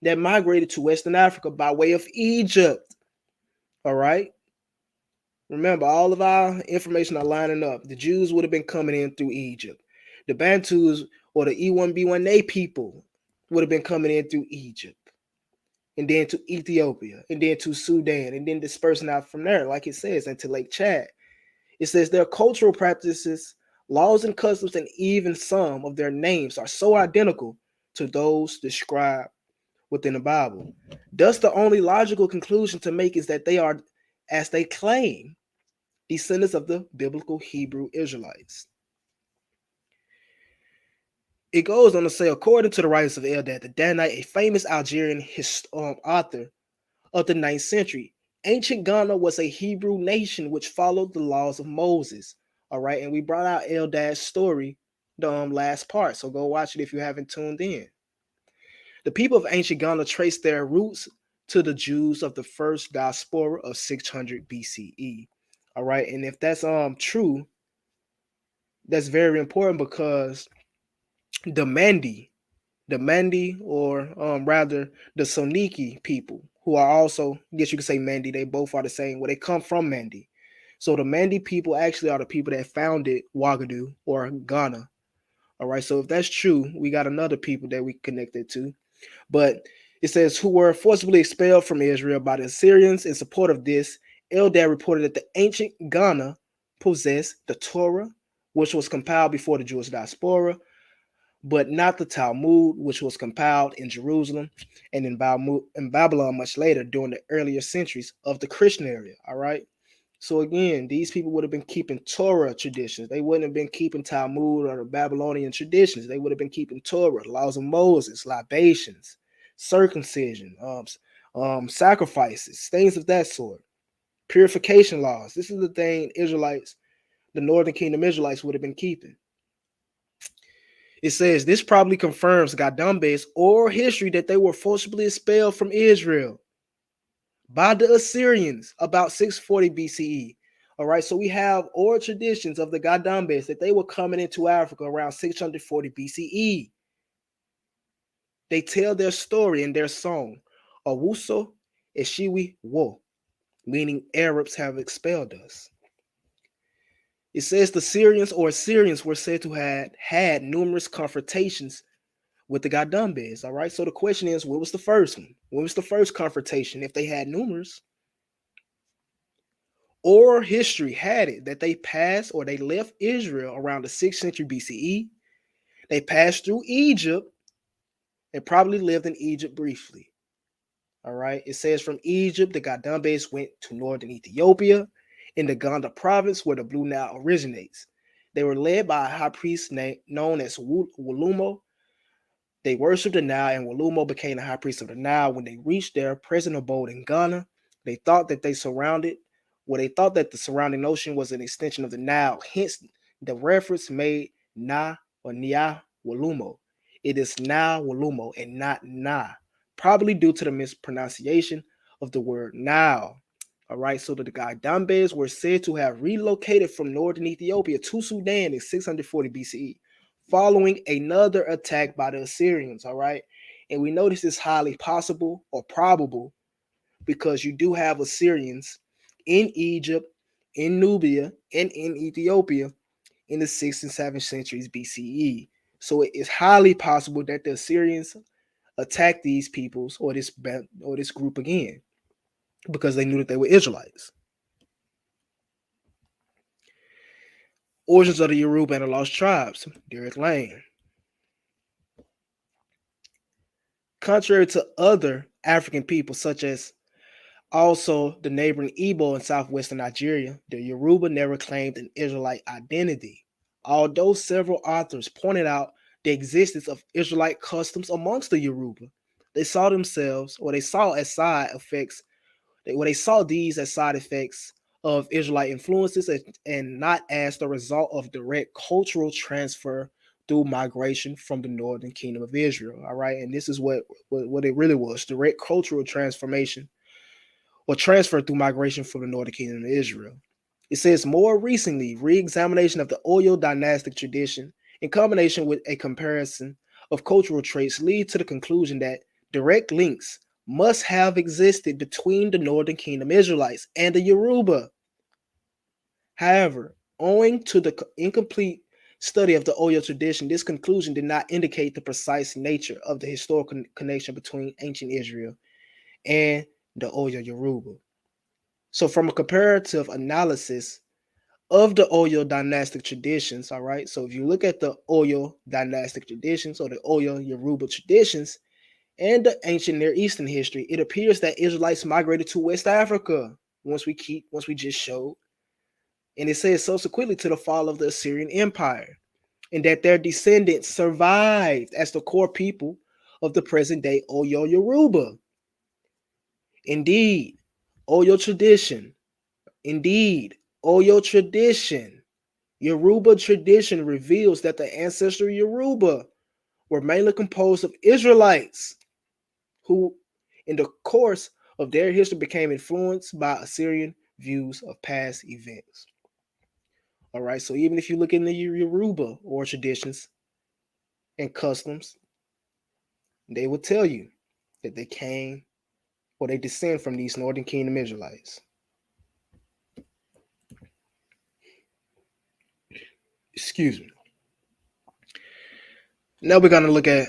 [SPEAKER 1] that migrated to Western Africa by way of Egypt. All right? Remember, all of our information are lining up. The Jews would have been coming in through Egypt. The Bantus or the E1B1A people would have been coming in through Egypt, and then to Ethiopia, and then to Sudan, and then dispersing out from there, like it says, into Lake Chad. It says their cultural practices, laws and customs, and even some of their names are so identical to those described within the Bible. Thus, the only logical conclusion to make is that they are, as they claim, descendants of the biblical Hebrew Israelites. It goes on to say, according to the writings of Eldad the Danite, a famous Algerian author of the 9th century, ancient Ghana was a Hebrew nation which followed the laws of Moses. All right, and we brought out Eldad's story, the last part, so go watch it if you haven't tuned in. The people of ancient Ghana trace their roots to the Jews of the first diaspora of 600 BCE. All right, and if that's true, that's very important because the Mandi, or rather the Soniki people, who are also, I guess you could say Mandi, they both are the same. Well, they come from Mandi. So the Mandi people actually are the people that founded Ouagadougou or Ghana. All right, so if that's true, we got another people that we connected to. But it says, who were forcibly expelled from Israel by the Assyrians. In support of this, Eldad reported that the ancient Ghana possessed the Torah, which was compiled before the Jewish diaspora, but not the Talmud, which was compiled in Jerusalem and in Babylon much later during the earlier centuries of the Christian era. All right. So again, these people would have been keeping Torah traditions. They wouldn't have been keeping Talmud or the Babylonian traditions. They would have been keeping Torah, the laws of Moses, libations, circumcision, sacrifices, things of that sort, purification laws. This is the thing Israelites, the Northern Kingdom Israelites, would have been keeping. It says this probably confirms Gadambes oral history that they were forcibly expelled from Israel by the Assyrians about 640 BCE. All right, so we have oral traditions of the Gadambes that they were coming into Africa around 640 BCE. They tell their story in their song, Awuso Eshiwi Wo, meaning Arabs have expelled us. It says the Syrians or Assyrians were said to have had numerous confrontations with the Gadambes. All right, so the question is, what was the first one? What was the first confrontation if they had numerous? Oral history had it that they passed or they left Israel around the 6th century BCE. They passed through Egypt and probably lived in Egypt briefly. All right, it says from Egypt, the Gadambes went to northern Ethiopia in the Gondar province where the Blue Nile originates. They were led by a high priest known as Wulumo. They worshipped the Nile, and Wulumo became the high priest of the Nile. When they reached their present abode in Ghana, they thought that the surrounding ocean was an extension of the Nile. Hence, the reference made Na or Nia Wulumo. It is Na Wulumo and not Na, probably due to the mispronunciation of the word Nile. All right, so the Gadambes were said to have relocated from northern Ethiopia to Sudan in 640 BCE, following another attack by the Assyrians. All right, and we know this is highly possible or probable because you do have Assyrians in Egypt, in Nubia, and in Ethiopia in the 6th and 7th centuries BCE. So it is highly possible that the Assyrians attacked these peoples or this group again because they knew that they were Israelites. Origins of the Yoruba and the Lost Tribes, Derek Lane. Contrary to other African people, such as also the neighboring Igbo in southwestern Nigeria, the Yoruba never claimed an Israelite identity. Although several authors pointed out the existence of Israelite customs amongst the Yoruba, they saw themselves, or they saw as side effects, they saw these as side effects of Israelite influences and not as the result of direct cultural transfer through migration from the northern kingdom of Israel. All right, and this is what it really was: direct cultural transformation or transfer through migration from the northern kingdom of Israel. It says more recently, re-examination of the Oyo dynastic tradition in combination with a comparison of cultural traits lead to the conclusion that direct links must have existed between the northern kingdom Israelites and the Yoruba. However, owing to the incomplete study of the Oyo tradition, this conclusion did not indicate the precise nature of the historical connection between ancient Israel and the Oyo Yoruba. So, from a comparative analysis of the Oyo dynastic traditions, all right, so if you look at the Oyo dynastic traditions or the Oyo Yoruba traditions and the ancient Near Eastern history, it appears that Israelites migrated to West Africa once we just showed. And it says subsequently to the fall of the Assyrian Empire, and that their descendants survived as the core people of the present day Oyo Yoruba. Indeed, Oyo tradition. Indeed, Oyo tradition. Yoruba tradition reveals that the ancestral Yoruba were mainly composed of Israelites who, in the course of their history, became influenced by Assyrian views of past events. All right, so even if you look in the Yoruba or traditions and customs, they will tell you that they came or they descend from these Northern Kingdom Israelites. Excuse me. Now we're going to look at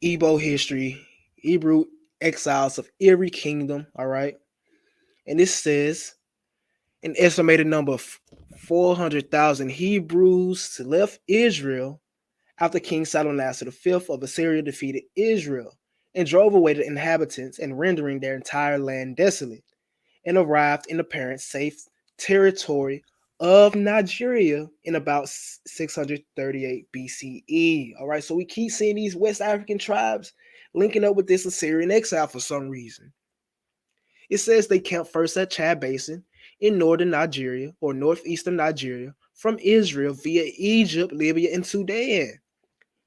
[SPEAKER 1] Igbo history, Hebrew exiles of Erie Kingdom, all right? And this says an estimated number of 400,000 Hebrews left Israel after King Shalmaneser V of Assyria defeated Israel and drove away the inhabitants and rendering their entire land desolate, and arrived in apparent safe territory of Nigeria in about 638 BCE. All right, so we keep seeing these West African tribes linking up with this Assyrian exile for some reason. It says they camped first at Chad Basin in northern Nigeria or northeastern Nigeria from Israel via Egypt, Libya, and Sudan.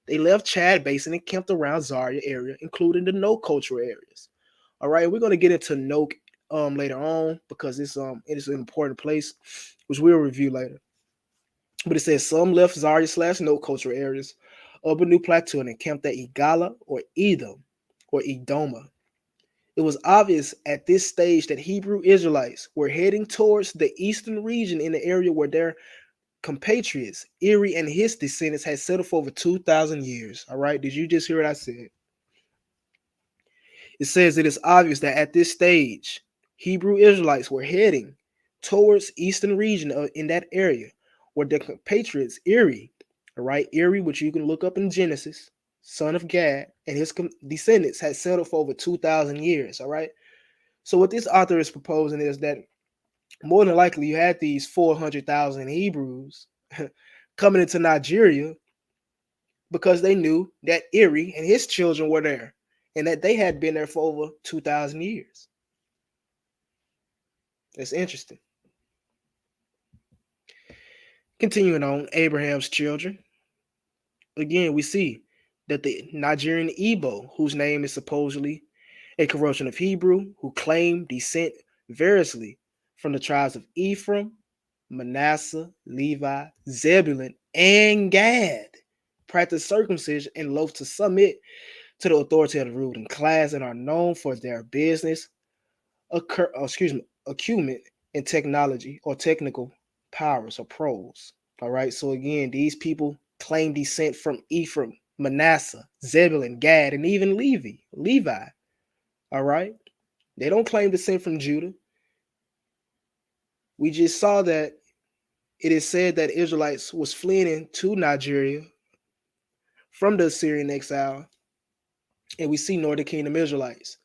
[SPEAKER 1] They left Chad Basin and camped around Zaria area, including the no cultural areas. All right, we're going to get into Noke later on because it is an important place, which we'll review later. But it says some left Zaria / no cultural areas of a new plateau and encamped at Igala or Edom or Edoma. It was obvious at this stage that Hebrew Israelites were heading towards the eastern region in the area where their compatriots, Eri and his descendants, had settled for over 2,000 years. All right, did you just hear what I said? It says it is obvious that at this stage, Hebrew Israelites were heading towards eastern region in that area where their compatriots, Eri, all right, Eri, which you can look up in Genesis, son of Gad, and his descendants had settled for over 2,000 years. All right. So what this author is proposing is that more than likely you had these 400,000 Hebrews coming into Nigeria because they knew that Eri and his children were there and that they had been there for over 2,000 years. That's interesting. Continuing on, Abraham's children. Again, we see that the Nigerian Igbo, whose name is supposedly a corruption of Hebrew, who claim descent variously from the tribes of Ephraim, Manasseh, Levi, Zebulun, and Gad, practice circumcision and loathe to submit to the authority of the ruling class and are known for their business, acumen in technology or technical powers or pros. All right. So again, these people claim descent from Ephraim, Manasseh, Zebulun, Gad, and even Levi. All right. They don't claim descent from Judah. We just saw that it is said that Israelites was fleeing to Nigeria from the Assyrian exile, and we see Northern Kingdom Israelites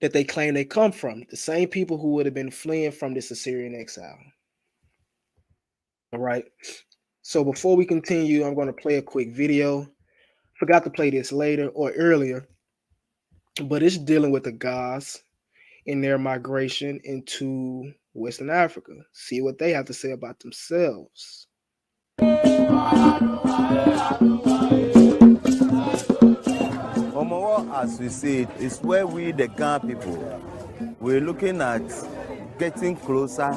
[SPEAKER 1] that they claim they come from, the same people who would have been fleeing from this Assyrian exile. All right. So before we continue, I'm going to play a quick video. Forgot to play this later or earlier, but it's dealing with the Ghaz in their migration into Western Africa. See what they have to say about themselves.
[SPEAKER 2] Omowo, as we see it, is where we, the Ghana people, we're looking at getting closer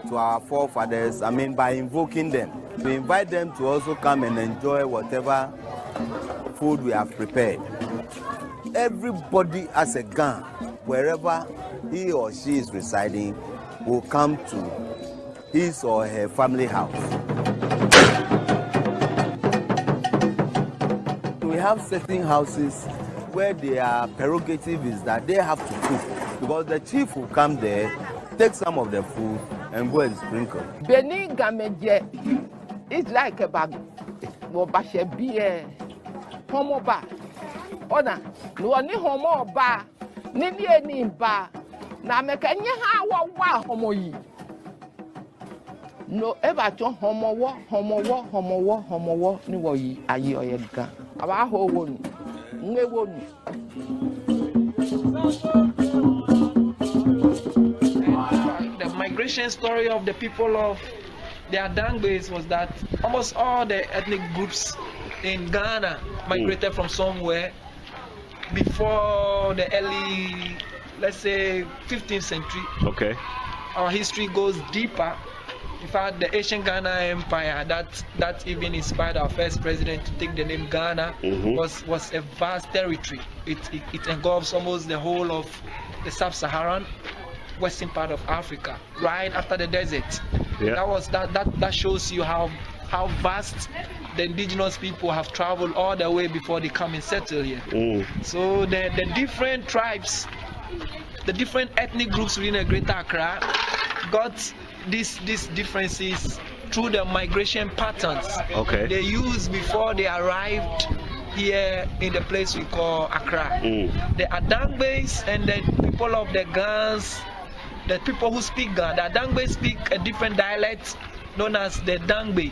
[SPEAKER 2] to our forefathers, by invoking them. We invite them to also come and enjoy whatever food we have prepared. Everybody as a Ghana, wherever he or she is residing, will come to his or her family house. We have certain houses where their prerogative is that they have to cook, because the chief will come there, take some of the food, and go and sprinkle.
[SPEAKER 3] Beni gameje is like a bag. Wobashe biye homo ba. Ona no ni homo ba. Ni ni ba. Na meka nye ha wa homo yi. No ever to homo wo ni wo yi ayi oyega. Aba ho wonu. Nwe wonu.
[SPEAKER 4] The migration story of the people of the Adangbes was that almost all the ethnic groups in Ghana migrated from somewhere before the early, let's say, 15th century.
[SPEAKER 5] Okay.
[SPEAKER 4] Our history goes deeper. In fact, the ancient Ghana Empire that even inspired our first president to take the name Ghana was a vast territory. It engulfs almost the whole of the sub-Saharan western part of Africa, right after the desert.
[SPEAKER 5] Yeah.
[SPEAKER 4] That shows you how vast the indigenous people have traveled all the way before they come and settle here. So the different tribes, the different ethnic groups within the Greater Accra got these differences through the migration patterns they used before they arrived here in the place we call Accra. The Adangbes and the people of the Gans, the people who speak Gan, the Adangbe speak a different dialect known as the Dangbe.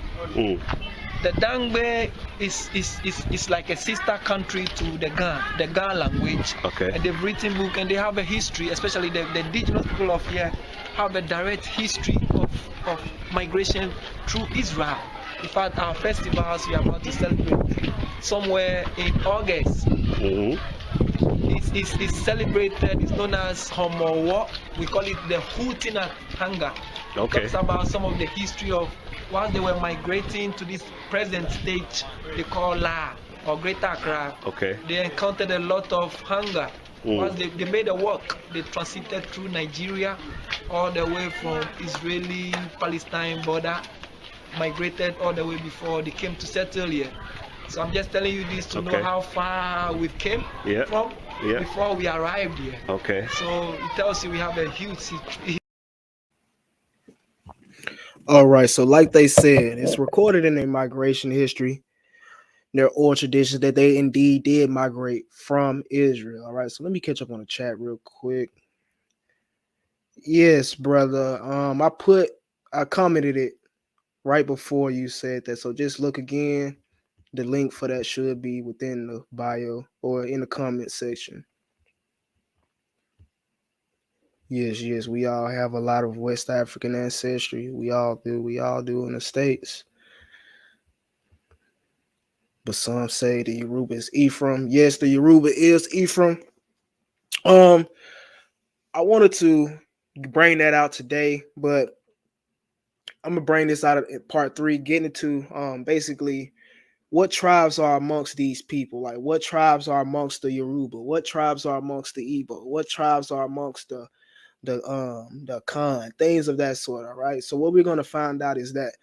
[SPEAKER 4] The Dangbe is like a sister country to the Gan language. And they've written book and they have a history, especially the indigenous people of here have a direct history of migration through Israel. In fact, our festivals we are about to celebrate somewhere in August. It's celebrated, it's known as Homowo. We call it the Houtina Hanga. It talks about some of the history of while they were migrating to this present stage they call La or Greater Accra. They encountered a lot of hunger. Once they made a walk, they transited through Nigeria all the way from Israeli-Palestine border, migrated all the way before they came to settle here. So I'm just telling you this to know how far we came from before we arrived here. So it tells you we have a huge
[SPEAKER 1] All right, so like they said, it's recorded in their migration history, their oral traditions, that they indeed did migrate from Israel. All right, so let me catch up on the chat real quick. Yes, brother. I commented it right before you said that. So just look again. The link for that should be within the bio or in the comment section. Yes, we all have a lot of West African ancestry. We all do in the States. But some say the Yoruba is Ephraim. Yes, the Yoruba is Ephraim. I wanted to bring that out today, but I'm gonna bring this out in part 3, getting into basically what tribes are amongst these people. Like what tribes are amongst the Yoruba, what tribes are amongst the Igbo, what tribes are amongst the Khan, things of that sort. All right. So what we're gonna find out is that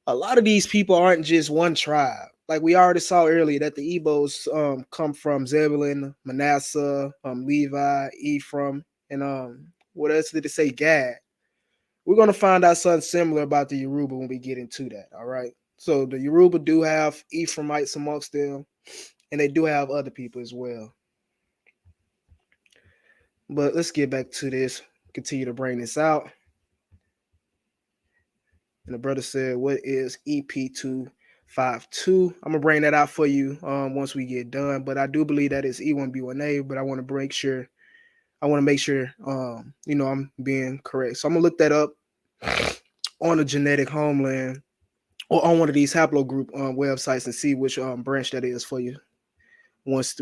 [SPEAKER 1] a lot of these people aren't just one tribe. Like we already saw earlier that the Igbos come from Zebulun, Manasseh, Levi, Ephraim, and what else did it say? Gad. we're going to find out something similar about the Yoruba when we get into that. All right. So the Yoruba do have Ephraimites amongst them, and they do have other people as well. But let's get back to this. Continue to bring this out. And the brother said, what is EP252? I'm going to bring that out for you once we get done. But I do believe that it's E1B1A, but I want to make sure, I'm being correct. So I'm going to look that up on a genetic homeland or on one of these haplogroup websites and see which branch that is for you once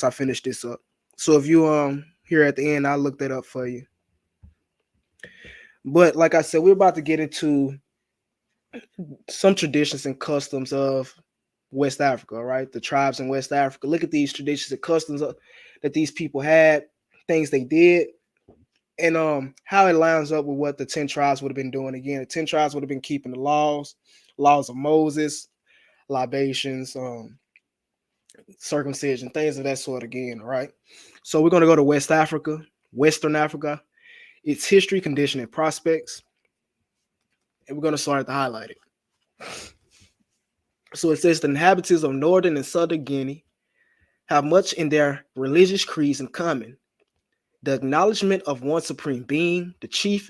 [SPEAKER 1] I finish this up. So if you here at the end, I'll look that up for you. But like I said, we're about to get into some traditions and customs of West Africa, right? The tribes in West Africa. Look at these traditions and customs that these people had, things they did, and how it lines up with what the 10 tribes would have been doing. Again, the 10 tribes would have been keeping the laws of Moses, libations, circumcision, things of that sort again, right? So we're going to go to West Africa, Western Africa, its history, condition, and prospects. And we're going to start at the highlighted. So it says the inhabitants of northern and southern Guinea have much in their religious creeds in common. The acknowledgement of one supreme being, the chief,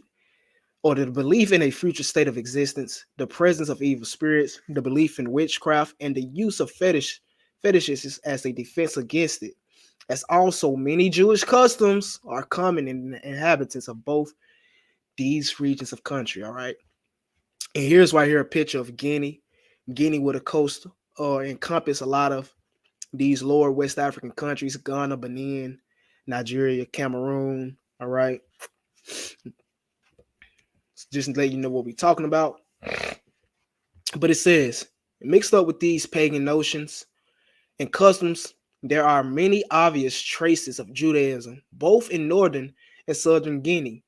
[SPEAKER 1] or the belief in a future state of existence, the presence of evil spirits, the belief in witchcraft, and the use of fetishes as a defense against it. As also many Jewish customs are common in the inhabitants of both these regions of country, all right? And here's right here a picture of Guinea. Guinea with a coast encompass a lot of these lower West African countries, Ghana, Benin, Nigeria, Cameroon, all right? Just to let you know what we're talking about. But it says, mixed up with these pagan notions and customs, there are many obvious traces of Judaism, both in northern and southern Guinea,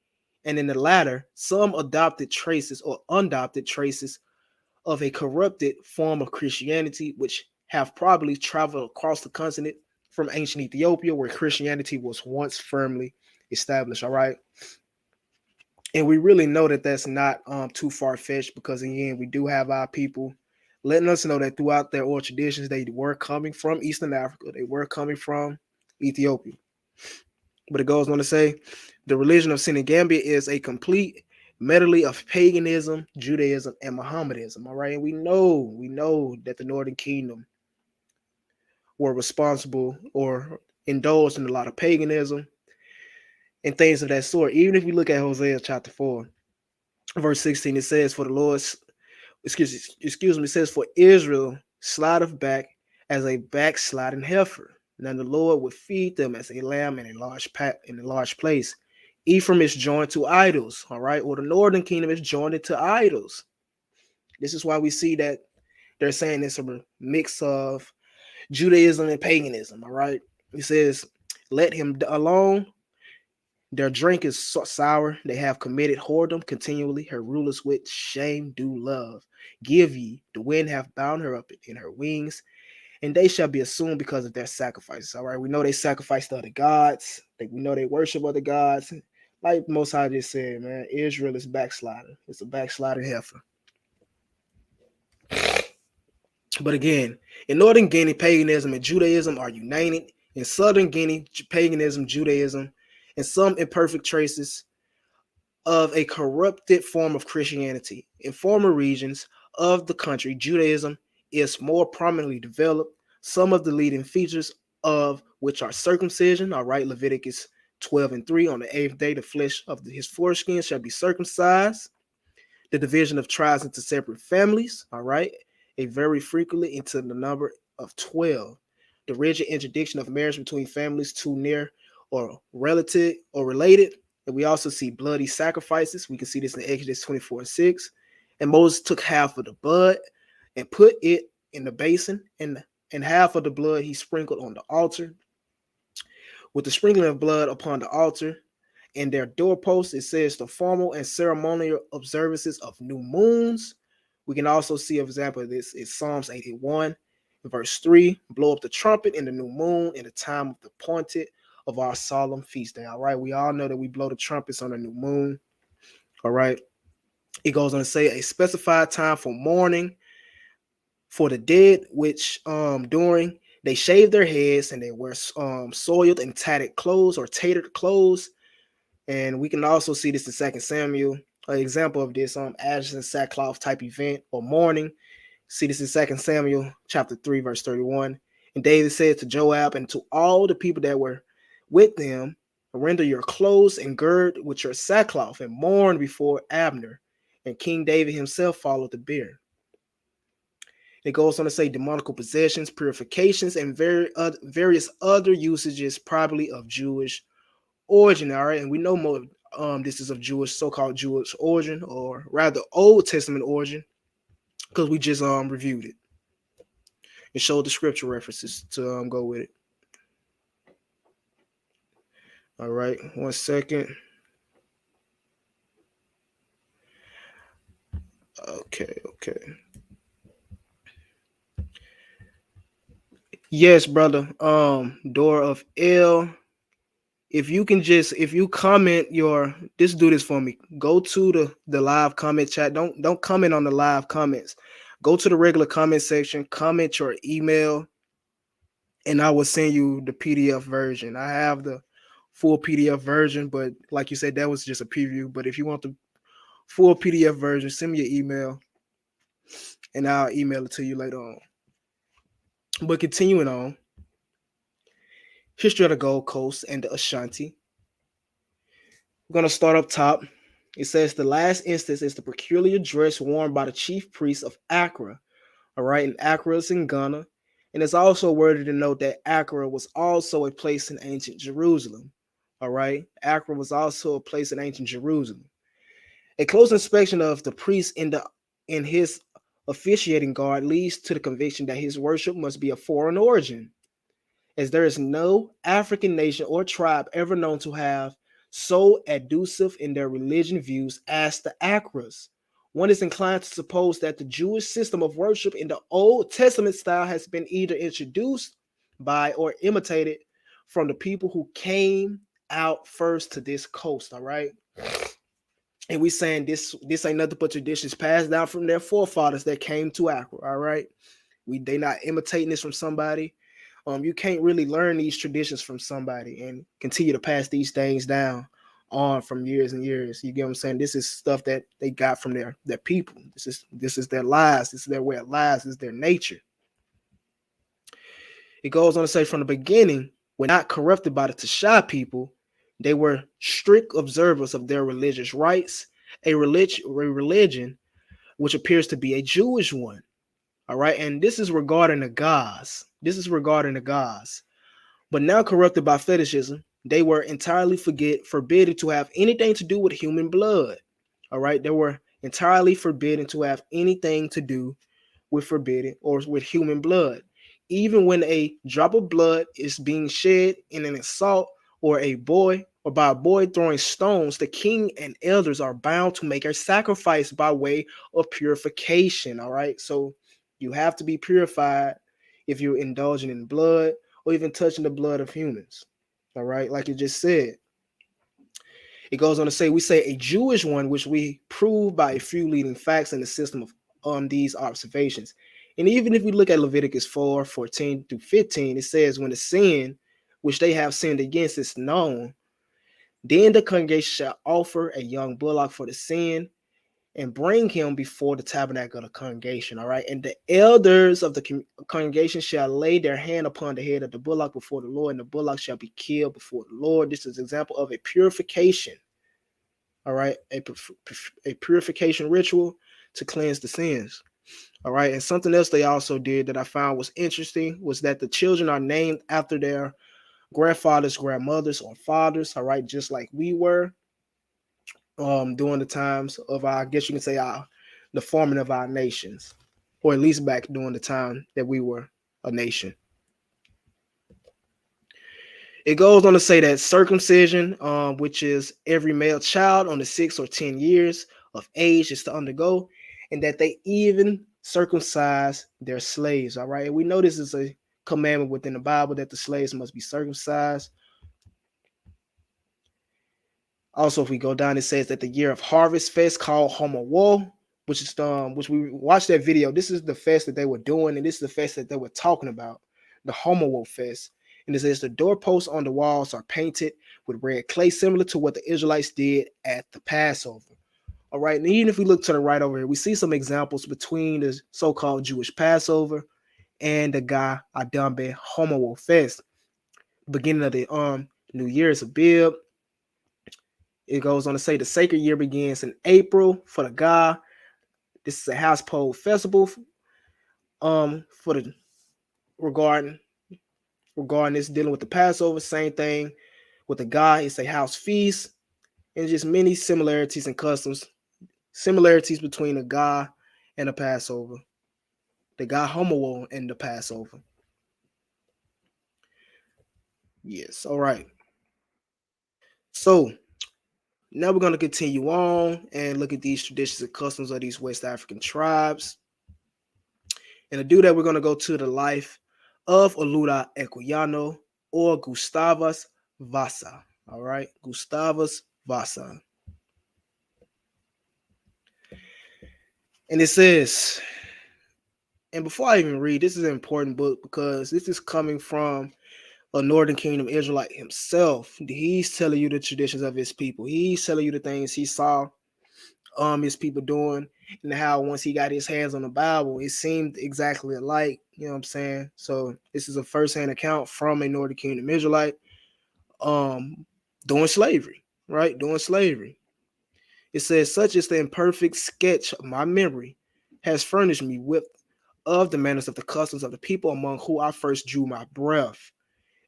[SPEAKER 1] and in the latter, some adopted traces or unadopted traces of a corrupted form of Christianity, which have probably traveled across the continent from ancient Ethiopia, where Christianity was once firmly established, all right? And we really know that that's not too far-fetched because, again, we do have our people letting us know that throughout their oral traditions, they were coming from Eastern Africa. They were coming from Ethiopia. But it goes on to say, the religion of Senegambia is a complete medley of paganism, Judaism, and Mohammedanism. All right, and we know that the Northern Kingdom were responsible or indulged in a lot of paganism and things of that sort. Even if we look at Hosea chapter 4, verse 16, it says, "For the Lord's excuse me, it says, for Israel slideth back as a backsliding heifer. Now the Lord would feed them as a lamb in a large place. Ephraim is joined to idols, all right? Or the northern kingdom is joined into idols." This is why we see that they're saying it's a mix of Judaism and paganism, all right? It says, "Let him alone. Their drink is sour. They have committed whoredom continually. Her rulers with shame do love. Give ye, the wind hath bound her up in her wings, and they shall be assumed because of their sacrifices." All right, we know they sacrifice to other gods. We know they worship other gods. Like Most High just said, man, Israel is backsliding. It's a backsliding heifer. But again, in Northern Guinea, paganism and Judaism are united. In Southern Guinea, paganism, Judaism, and some imperfect traces of a corrupted form of Christianity. In former regions of the country, Judaism is more prominently developed. Some of the leading features of which are circumcision, all right, Leviticus 12:3, on the 8th day, the flesh of his foreskin shall be circumcised. The division of tribes into separate families, all right, a very frequently into the number of 12. The rigid interdiction of marriage between families too near or relative or related. And we also see bloody sacrifices. We can see this in Exodus 24:6. And Moses took half of the blood and put it in the basin, and half of the blood he sprinkled on the altar. With the sprinkling of blood upon the altar and their doorposts, it says the formal and ceremonial observances of new moons. We can also see an example of this in Psalms 81, verse 3. Blow up the trumpet in the new moon in the time of the appointed of our solemn feast day. All right, we all know that we blow the trumpets on the new moon. All right. It goes on to say a specified time for mourning for the dead, which during they shave their heads and they wear soiled and tattered clothes or tattered clothes. And we can also see this in 2 Samuel. An example of this ashes and sackcloth type event or mourning. See this in 2 Samuel chapter 3, verse 31. And David said to Joab and to all the people that were with him, render your clothes and gird with your sackcloth and mourn before Abner. And King David himself followed the bier. It goes on to say demonical possessions, purifications, and various other usages, probably of Jewish origin. All right, and we know more. This is of Jewish, so-called Jewish origin, or rather Old Testament origin, because we just reviewed it and showed the scripture references to go with it. All right, 1 second. Okay. Yes, brother. Door of L. If you comment just do this for me. Go to the live comment chat. Don't comment on the live comments. Go to the regular comment section, comment your email, and I will send you the PDF version. I have the full PDF version, but like you said, that was just a preview. But if you want the full PDF version, send me your email and I'll email it to you later on. But continuing on, history of the Gold Coast and the Ashanti. We're going to start up top. It says the last instance is the peculiar dress worn by the chief priest of Accra. All right, and Accra is in Ghana. And it's also worthy to note that Accra was also a place in ancient Jerusalem. All right, Accra was also a place in ancient Jerusalem. A close inspection of the priest in his officiating guard leads to the conviction that his worship must be of foreign origin, as there is no African nation or tribe ever known to have so adducive in their religion views as the Akras. One is inclined to suppose that the Jewish system of worship in the Old Testament style has been either introduced by or imitated from the people who came out first to this coast. All right. And we saying this ain't nothing but traditions passed down from their forefathers that came to Accra. All right. They not imitating this from somebody. You can't really learn these traditions from somebody and continue to pass these things down on from years and years. You get what I'm saying? This is stuff that they got from their people. This is their lives. This is their way of lives. This is their nature. It goes on to say from the beginning, when not corrupted by the Tasha people, they were strict observers of their religious rites, a religion which appears to be a Jewish one. All right, and this is regarding the gods. But now corrupted by fetishism, they were entirely forbidden to have anything to do with human blood. All right, they were entirely forbidden to have anything to do with human blood. Even when a drop of blood is being shed in an assault or by a boy throwing stones, the king and elders are bound to make a sacrifice by way of purification. All right, so you have to be purified if you're indulging in blood or even touching the blood of humans. All right, like it just said. It goes on to say, we say a Jewish one, which we prove by a few leading facts in the system of these observations. And even if we look at Leviticus 4:14-15, it says, when the sin which they have sinned against is known, then the congregation shall offer a young bullock for the sin and bring him before the tabernacle of the congregation. All right. And the elders of the congregation shall lay their hand upon the head of the bullock before the Lord, and the bullock shall be killed before the Lord. This is an example of a purification. All right. A purification ritual to cleanse the sins. All right. And something else they also did that I found was interesting was that the children are named after their grandfathers, grandmothers, or fathers. All right. Just like we were. During the times of I guess you can say the forming of our nations, or at least back during the time that we were a nation. It goes on to say that circumcision, which is every male child under 6 or 10 years of age is to undergo, and that they even circumcise their slaves. All right, and we know this is a commandment within the Bible that the slaves must be circumcised. Also, if we go down, it says that the year of harvest fest called Homo, which is which we watched that video. This is the fest that they were doing, and this is the fest that they were talking about, the Homo fest. And it says the doorposts on the walls are painted with red clay, similar to what the Israelites did at the Passover. All right, and even if we look to the right over here, we see some examples between the so-called Jewish Passover and the Ga Adambe Homo fest, beginning of the New Year's Abib. It goes on to say the sacred year begins in April for the Ga. This is a household festival for the regarding this, dealing with the Passover. Same thing with the Ga. It's a house feast, and just many similarities and customs, similarities between the Ga and the Passover, the Ga Homo and the Passover. Yes, all right. So now we're going to continue on and look at these traditions and customs of these West African tribes. And to do that, we're going to go to the life of Oluda Equiano, or Gustavus Vasa. All right, Gustavus Vasa. And it says, and before I even read, this is an important book because this is coming from a Northern Kingdom Israelite himself. He's telling you the traditions of his people. He's telling you the things he saw his people doing, and how once he got his hands on the Bible, it seemed exactly alike. You know what I'm saying? So this is a first-hand account from a Northern Kingdom Israelite doing slavery, right? Doing slavery. It says, such is the imperfect sketch of my memory has furnished me with of the manners of the customs of the people among whom I first drew my breath.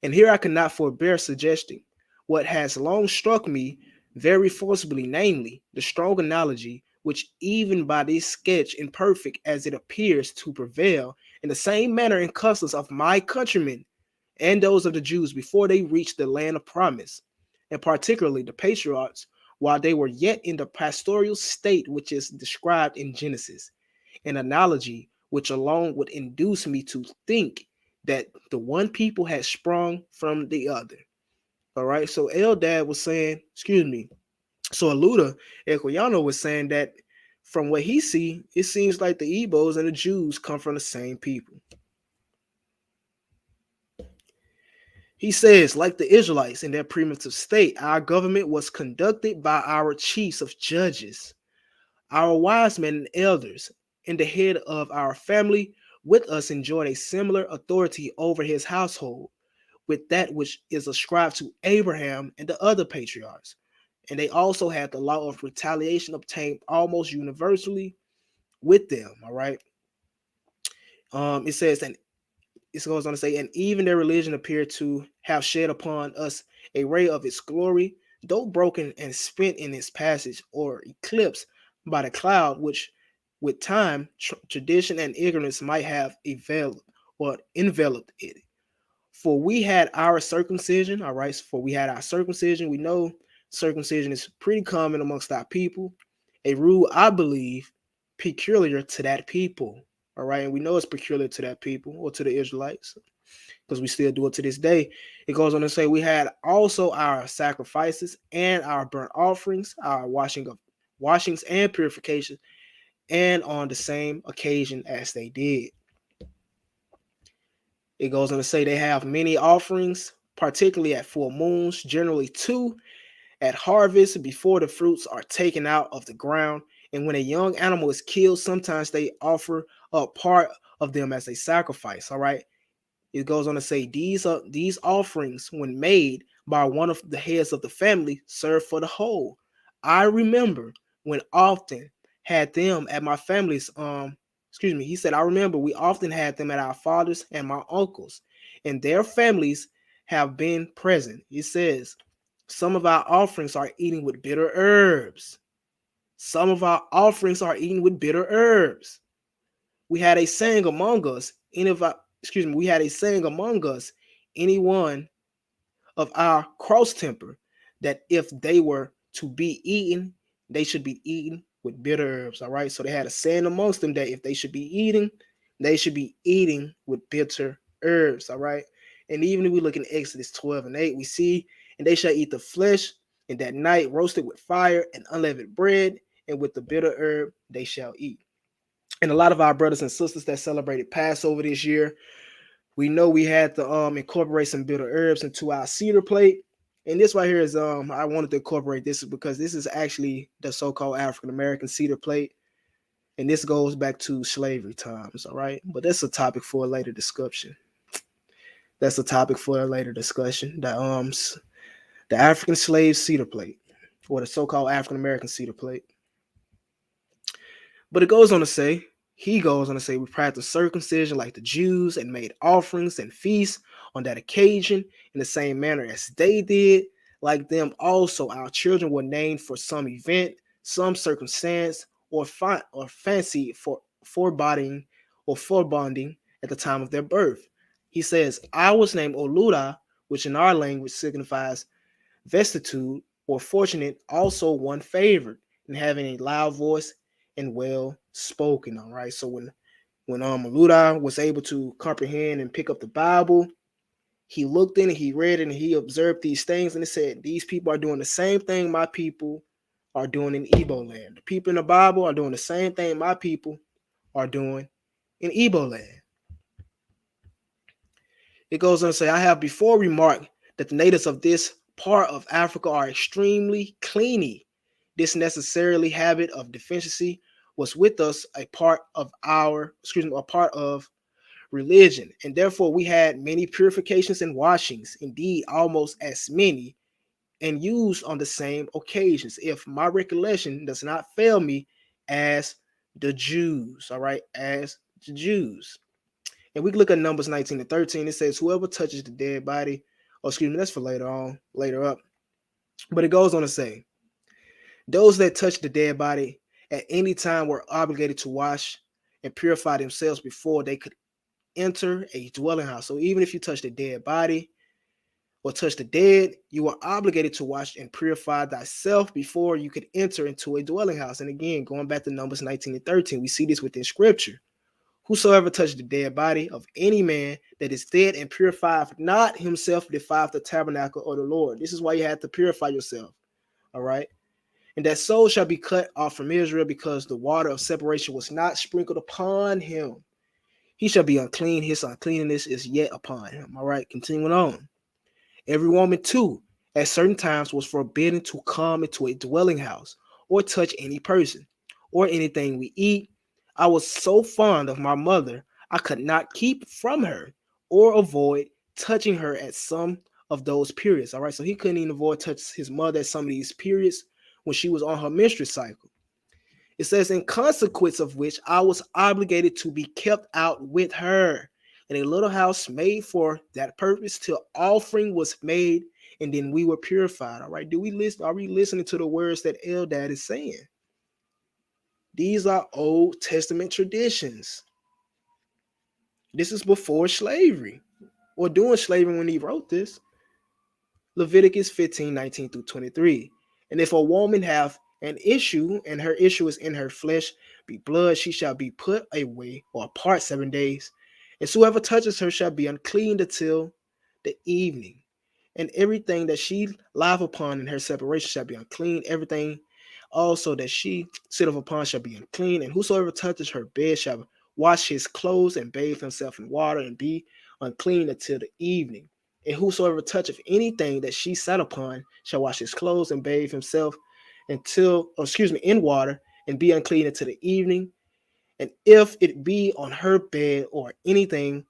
[SPEAKER 1] And here I cannot forbear suggesting what has long struck me very forcibly, namely, the strong analogy which even by this sketch, imperfect as it appears to prevail, in the same manner and customs of my countrymen and those of the Jews before they reached the land of promise, and particularly the patriarchs, while they were yet in the pastoral state which is described in Genesis, an analogy which alone would induce me to think that the one people had sprung from the other. All right, so Eldad was saying, so Oluda Equiano was saying that from what he see, it seems like the Igbos and the Jews come from the same people. He says, like the Israelites in their primitive state, our government was conducted by our chiefs of judges, our wise men and elders, and the head of our family with us enjoyed a similar authority over his household, with that which is ascribed to Abraham and the other patriarchs. And they also had the law of retaliation obtained almost universally with them. All right. It says, and it goes on to say, and even their religion appeared to have shed upon us a ray of its glory, though broken and spent in its passage or eclipsed by the cloud, which with time, tradition and ignorance might have enveloped it. For we had our circumcision, all right. For we had our circumcision. We know circumcision is pretty common amongst our people, a rule, I believe, peculiar to that people. All right, and we know it's peculiar to that people or to the Israelites because we still do it to this day. It goes on to say, we had also our sacrifices and our burnt offerings, our washings and purifications, and on the same occasion as they did. It goes on to say they have many offerings, particularly at full moons, generally 2 at harvest before the fruits are taken out of the ground. And when a young animal is killed, sometimes they offer a part of them as a sacrifice. All right. It goes on to say these offerings, when made by one of the heads of the family, serve for the whole. I remember when often had them at my family's he said, I remember we often had them at our fathers and my uncles, and their families have been present. It says, some of our offerings are eaten with bitter herbs. Some of our offerings are eaten with bitter herbs. We had a saying among us, we had a saying among us, anyone of our cross temper, that if they were to be eaten, they should be eaten with bitter herbs. All right. So they had a saying amongst them that if they should be eating, they should be eating with bitter herbs. All right. And even if we look in Exodus 12 and 8, we see, and they shall eat the flesh and that night roasted with fire and unleavened bread, and with the bitter herb they shall eat. And a lot of our brothers and sisters that celebrated Passover this year, we know we had to incorporate some bitter herbs into our cedar plate. And this right here is I wanted to incorporate this because this is actually the so-called African American cedar plate. And this goes back to slavery times, all right? But that's a topic for a later discussion. That's a topic for a later discussion. The African slave cedar plate, or the so-called African American cedar plate. But it goes on to say, we practiced circumcision like the Jews and made offerings and feasts on that occasion in the same manner as they did. Like them also, our children were named for some event, some circumstance, or fancy for foreboding at the time of their birth. He says, I was named Oluda, which in our language signifies vestitude or fortunate, also one favored, and having a loud voice and well spoken. All right. So when Oluda was able to comprehend and pick up the Bible, he looked in and he read it and he observed these things, and it said, these people are doing the same thing my people are doing in Igbo land. The people in the Bible are doing the same thing my people are doing in Igbo land. It goes on to say, I have before remarked that the natives of this part of Africa are extremely cleany. This necessarily habit of deficiency was with us a part of religion, and therefore we had many purifications and washings, indeed almost as many, and used on the same occasions, if my recollection does not fail me, as the Jews. All right, as the Jews. And we can look at Numbers 19 and 13. It says, whoever touches the dead body, that's for later up. But it goes on to say, those that touch the dead body at any time were obligated to wash and purify themselves before they could enter a dwelling house. So even if you touch the dead body or touch the dead, you are obligated to wash and purify thyself before you could enter into a dwelling house. And again, going back to Numbers 19 and 13, we see this within scripture. Whosoever touches the dead body of any man that is dead and purifieth not himself defileth the tabernacle of the Lord. This is why you have to purify yourself. All right. And that soul shall be cut off from Israel, because the water of separation was not sprinkled upon him. He shall be unclean. His uncleanness is yet upon him. All right. Continuing on. Every woman too, at certain times, was forbidden to come into a dwelling house or touch any person or anything we eat. I was so fond of my mother, I could not keep from her or avoid touching her at some of those periods. All right. So he couldn't even avoid touching his mother at some of these periods when she was on her menstrual cycle. It says, in consequence of which I was obligated to be kept out with her in a little house made for that purpose till offering was made, and then we were purified. All right. Are we listening to the words that Eldad is saying? These are Old Testament traditions. This is before slavery, or during slavery when he wrote this. Leviticus 15, 19 through 23. And if a woman have an issue, and her issue is in her flesh, be blood, she shall be put away or apart 7 days. And whoever touches her shall be unclean until the evening. And everything that she lieth upon in her separation shall be unclean. Everything also that she sitteth upon shall be unclean. And whosoever touches her bed shall wash his clothes and bathe himself in water and be unclean until the evening. And whosoever toucheth anything that she sat upon shall wash his clothes and bathe himself in water and be unclean until the evening. And if it be on her bed or anything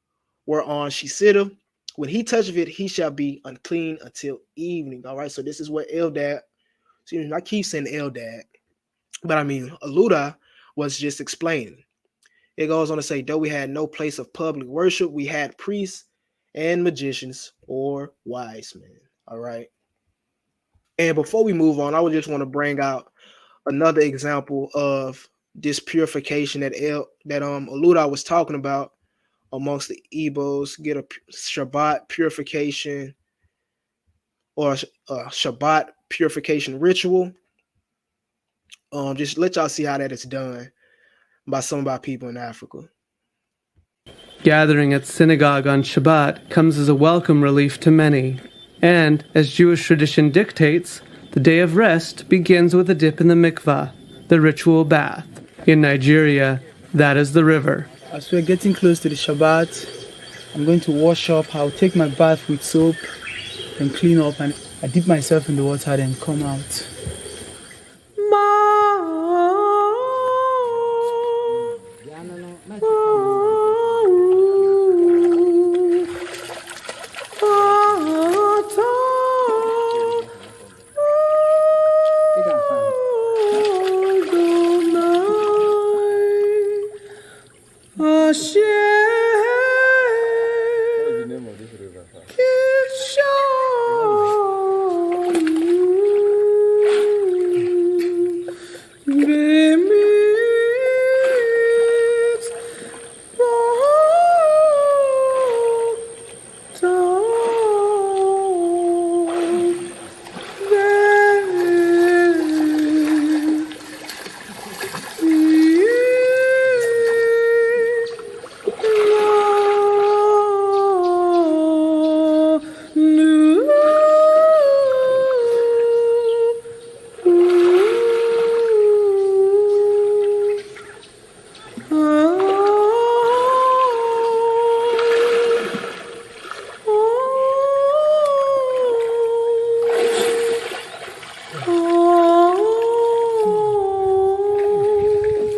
[SPEAKER 1] whereon she sitteth, when he toucheth it, he shall be unclean until evening. All right. So this is what Eldad, I keep saying Eldad, but I mean Oluda was just explaining. It goes on to say, though we had no place of public worship, we had priests and magicians or wise men. All right. And before we move on, I would just want to bring out another example of this purification that Oluda was talking about amongst the Igbos. Get a Shabbat purification or a Shabbat purification ritual. Just let y'all see how that is done by some of our people in Africa.
[SPEAKER 5] Gathering at synagogue on Shabbat comes as a welcome relief to many, and, as Jewish tradition dictates, The day of rest begins with a dip in the mikvah, the ritual bath. In Nigeria, that is the river.
[SPEAKER 6] As we're getting close to the Shabbat, I'm going to wash up. I'll take my bath with soap and clean up, and I dip myself in the water and come out.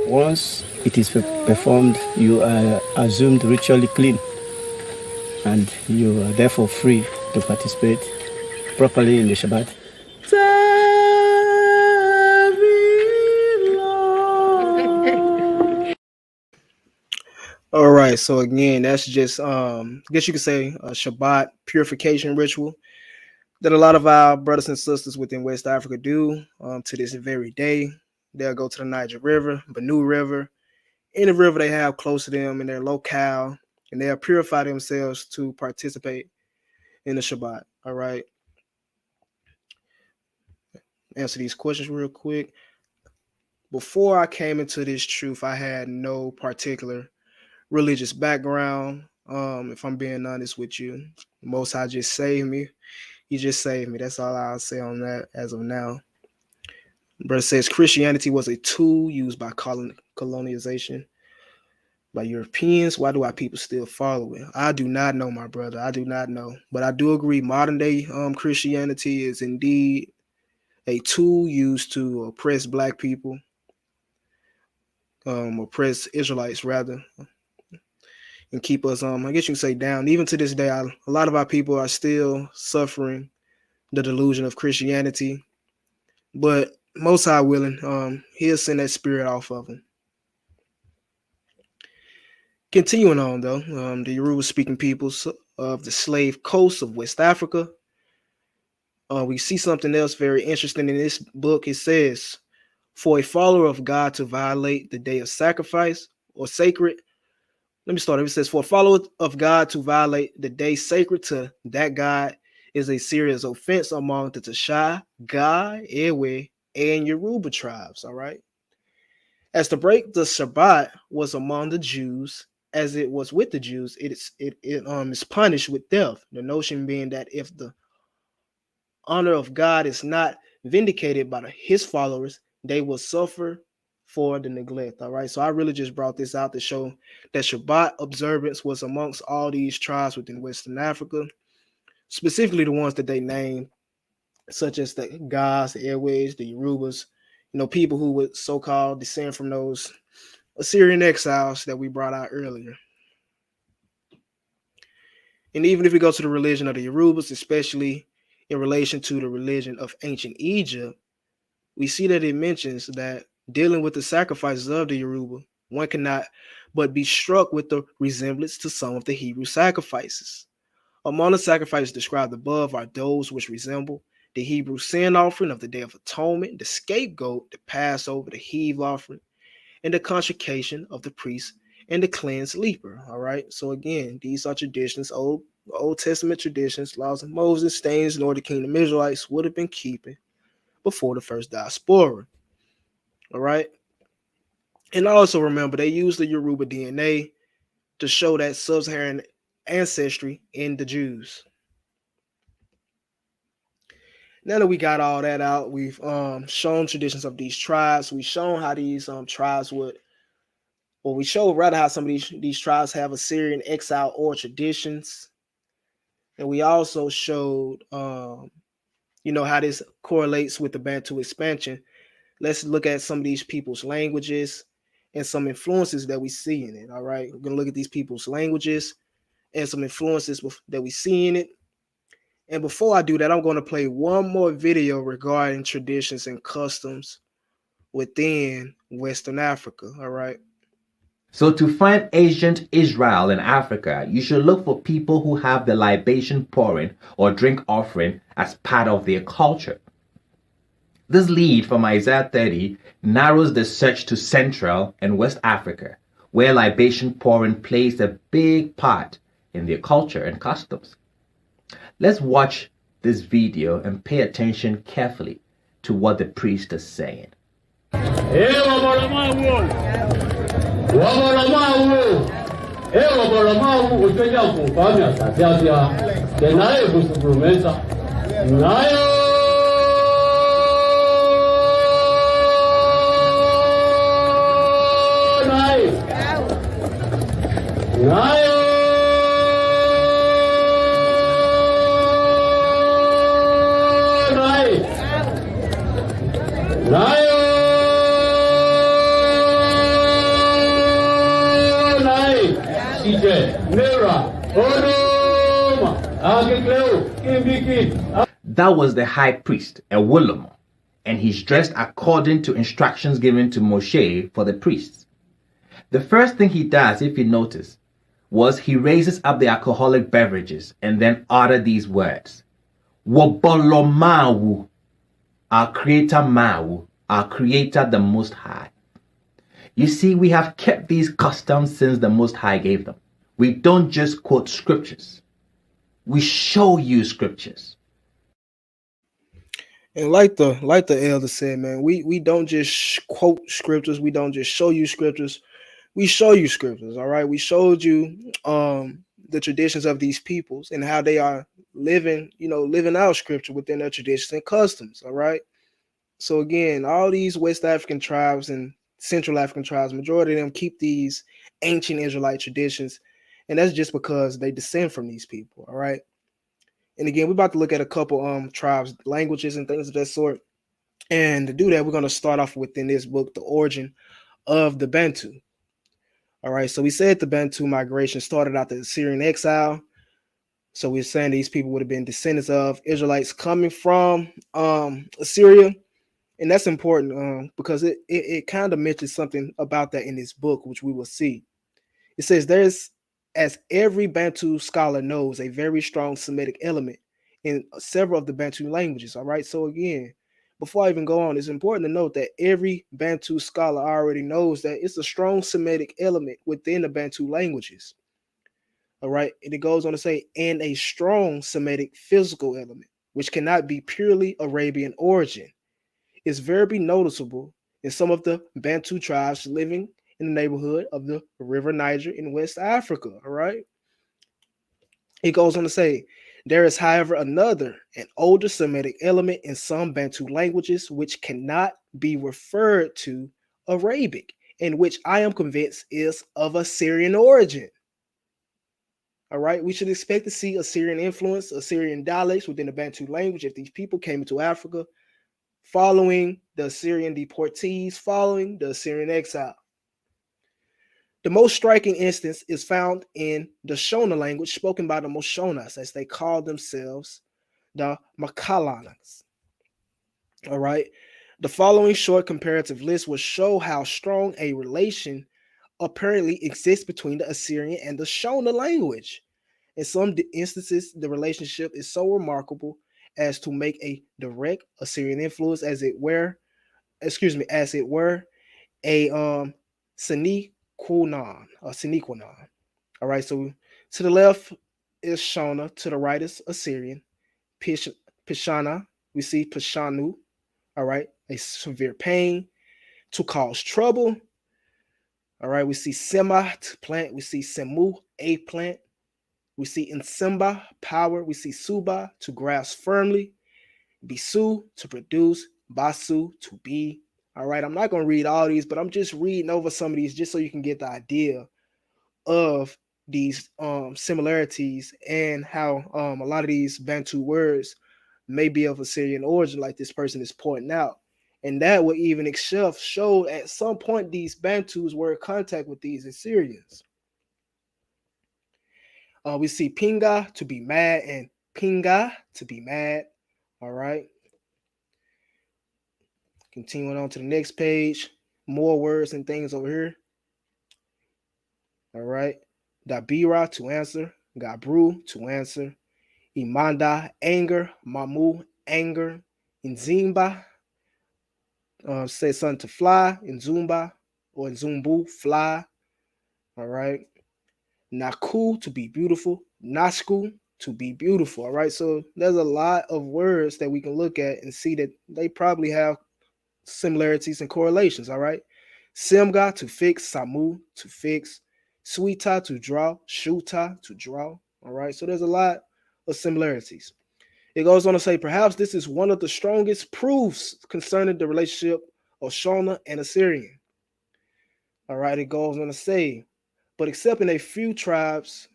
[SPEAKER 7] Once it is performed, you are assumed ritually clean, and you are therefore free to participate properly in the Shabbat.
[SPEAKER 1] All right, so again, that's just I guess you could say a Shabbat purification ritual that a lot of our brothers and sisters within West Africa do to this very day. They'll go to the Niger River, Bantu River, any river they have close to them in their locale, and they'll purify themselves to participate in the Shabbat. All right. Answer these questions real quick. Before I came into this truth, I had no particular religious background. If I'm being honest with you, the Most High just saved me. He just saved me. That's all I'll say on that as of now. Brother says Christianity was a tool used by colonization by Europeans. Why do our people still follow it? I do not know, my brother. I do not know. But I do agree modern day Christianity is indeed a tool used to oppress black people, oppress Israelites rather, and keep us, I guess you can say, down. Even to this day, a lot of our people are still suffering the delusion of Christianity. But Most High willing, he'll send that spirit off of them. Continuing on, though, the Yoruba-speaking peoples of the slave coast of West Africa, we see something else very interesting in this book. It says, for a follower of God to violate the day of sacrifice or sacred, let me start. It says, for a follower of God to violate the day sacred to that God is a serious offense among the Tasha, Ga, Ewe, and Yoruba tribes. All right. As to break the Shabbat was among the Jews, as it was with the Jews, it is punished with death. The notion being that if the honor of God is not vindicated by his followers, they will suffer for the neglect. All right. So I really just brought this out to show that Shabbat observance was amongst all these tribes within Western Africa, specifically the ones that they named, such as the Gas, the Airways, the Yorubas, people who would so-called descend from those Assyrian exiles that we brought out earlier. And even if we go to the religion of the Yorubas, especially in relation to the religion of ancient Egypt, we see that it mentions that dealing with the sacrifices of the Yoruba, one cannot but be struck with the resemblance to some of the Hebrew sacrifices. Among the sacrifices described above are those which resemble the Hebrew sin offering of the Day of Atonement, the scapegoat, the Passover, the heave offering, and the consecration of the priest and the cleansed leper. All right. So again, these are traditions, Old Testament traditions, laws of Moses, things Northern Kingdom Israelites would have been keeping before the first diaspora. All right. And also remember, they used the Yoruba DNA to show that sub-Saharan ancestry in the Jews. Now that we got all that out, we've shown traditions of these tribes. We've shown how these tribes would, or we showed rather how some of these tribes have Assyrian exile or traditions. And we also showed, how this correlates with the Bantu expansion. Let's look at some of these people's languages and some influences that we see in it. All right, we're going to look at these people's languages and some influences that we see in it. And before I do that, I'm going to play one more video regarding traditions and customs within Western Africa. All right.
[SPEAKER 8] So to find ancient Israel in Africa, you should look for people who have the libation pouring or drink offering as part of their culture. This lead from Isaiah 30 narrows the search to Central and West Africa, where libation pouring plays a big part in their culture and customs. Let's watch this video and pay attention carefully to what the priest is saying. That was the high priest, a Ewolomo, and he's dressed according to instructions given to Moshe for the priests. The first thing he does, if you notice, was he raises up the alcoholic beverages and then uttered these words. Wobolomawu, our creator Mawu, our creator the Most High. You see, we have kept these customs since the Most High gave them. We don't just quote scriptures. We show you scriptures.
[SPEAKER 1] And like the elder said, man, we don't just quote scriptures. We don't just show you scriptures. We show you scriptures. All right. We showed you the traditions of these peoples and how they are living out scripture within their traditions and customs. All right. So again, all these West African tribes and Central African tribes, majority of them keep these ancient Israelite traditions. And that's just because they descend from these people. All right. And again, we're about to look at a couple tribes, languages, and things of that sort. And to do that, we're going to start off within this book, The Origin of the Bantu. All right. So we said the Bantu migration started out the Assyrian exile. So we're saying these people would have been descendants of Israelites coming from Assyria. And that's important because it kind of mentions something about that in this book, which we will see. It says there's, as every Bantu scholar knows, a very strong Semitic element in several of the Bantu languages. All right. So again, before I even go on, it's important to note that every Bantu scholar already knows that it's a strong Semitic element within the Bantu languages. All right. And it goes on to say, and a strong Semitic physical element, which cannot be purely Arabian origin. It's very noticeable in some of the Bantu tribes living in the neighborhood of the River Niger in West Africa. All right. It goes on to say, there is, however, an older Semitic element in some Bantu languages which cannot be referred to Arabic, and which I am convinced is of Assyrian origin. All right, we should expect to see Assyrian influence, Assyrian dialects within the Bantu language if these people came into Africa following the Assyrian deportees, following the Assyrian exile. The most striking instance is found in the Shona language spoken by the Moshonas, as they call themselves, the Makalanas. All right. The following short comparative list will show how strong a relation apparently exists between the Assyrian and the Shona language. In some instances, the relationship is so remarkable as to make a direct Assyrian influence, as it were a Siniquanon. All right, so to the left is Shona, to the right is Assyrian. Pishana, we see Pishanu, all right, a severe pain, to cause trouble. All right, we see Semat, plant, we see Semu, a plant. We see Nsimba, power. We see Suba, to grasp firmly. Bisu, to produce. Basu, to be. All right, I'm not going to read all these, but I'm just reading over some of these just so you can get the idea of these similarities and how a lot of these Bantu words may be of Assyrian origin, like this person is pointing out. And that would even itself show at some point these Bantus were in contact with these Assyrians. We see pinga, to be mad, and pinga, to be mad. All right. Continuing on to the next page, more words and things over here. All right. Dabira, to answer. Gabru, to answer. Imanda, anger. Mamu, anger. Nzimba, say something to fly. Nzumba or Nzumbu, fly. All right. Naku, to be beautiful. Nasku, to be beautiful. All right. So there's a lot of words that we can look at and see that they probably have similarities and correlations. All right. Simga, to fix. Samu, to fix. Suita, to draw. Shuta, to draw. All right. So there's a lot of similarities. It goes on to say, perhaps this is one of the strongest proofs concerning the relationship of Shona and Assyrian. All right. It goes on to say, but except in a few tribes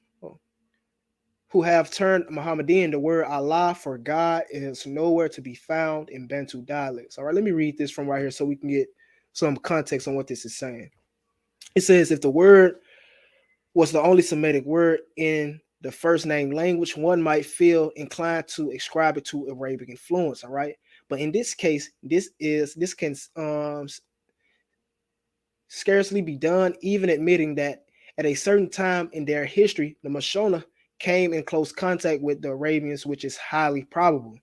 [SPEAKER 1] who have turned Mohammedan, the word Allah for God is nowhere to be found in Bantu dialects. All right, let me read this from right here so we can get some context on what this is saying. It says, if the word was the only Semitic word in the first name language, one might feel inclined to ascribe it to Arabic influence. All right, but in this case, this can scarcely be done, even admitting that at a certain time in their history, the Mashona came in close contact with the Arabians, which is highly probable.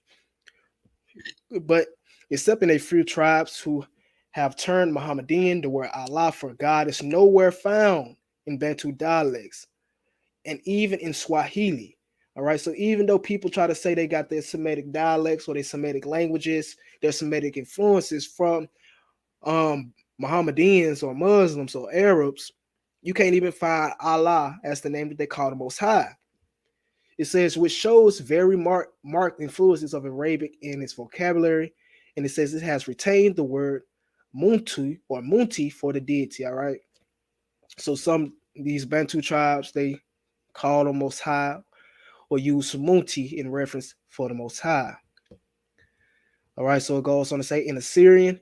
[SPEAKER 1] But except in a few tribes who have turned Mohammedan, the word Allah for God is nowhere found in Bantu dialects and even in Swahili. All right, so even though people try to say they got their Semitic dialects or their Semitic languages, their Semitic influences from Mohammedans or Muslims or Arabs, you can't even find Allah as the name that they call the Most High. It says, which shows very marked influences of Arabic in its vocabulary. And it says it has retained the word Muntu or Munti for the deity. All right. So these Bantu tribes, they call the Most High or use Munti in reference for the Most High. All right. So it goes on to say in Assyrian,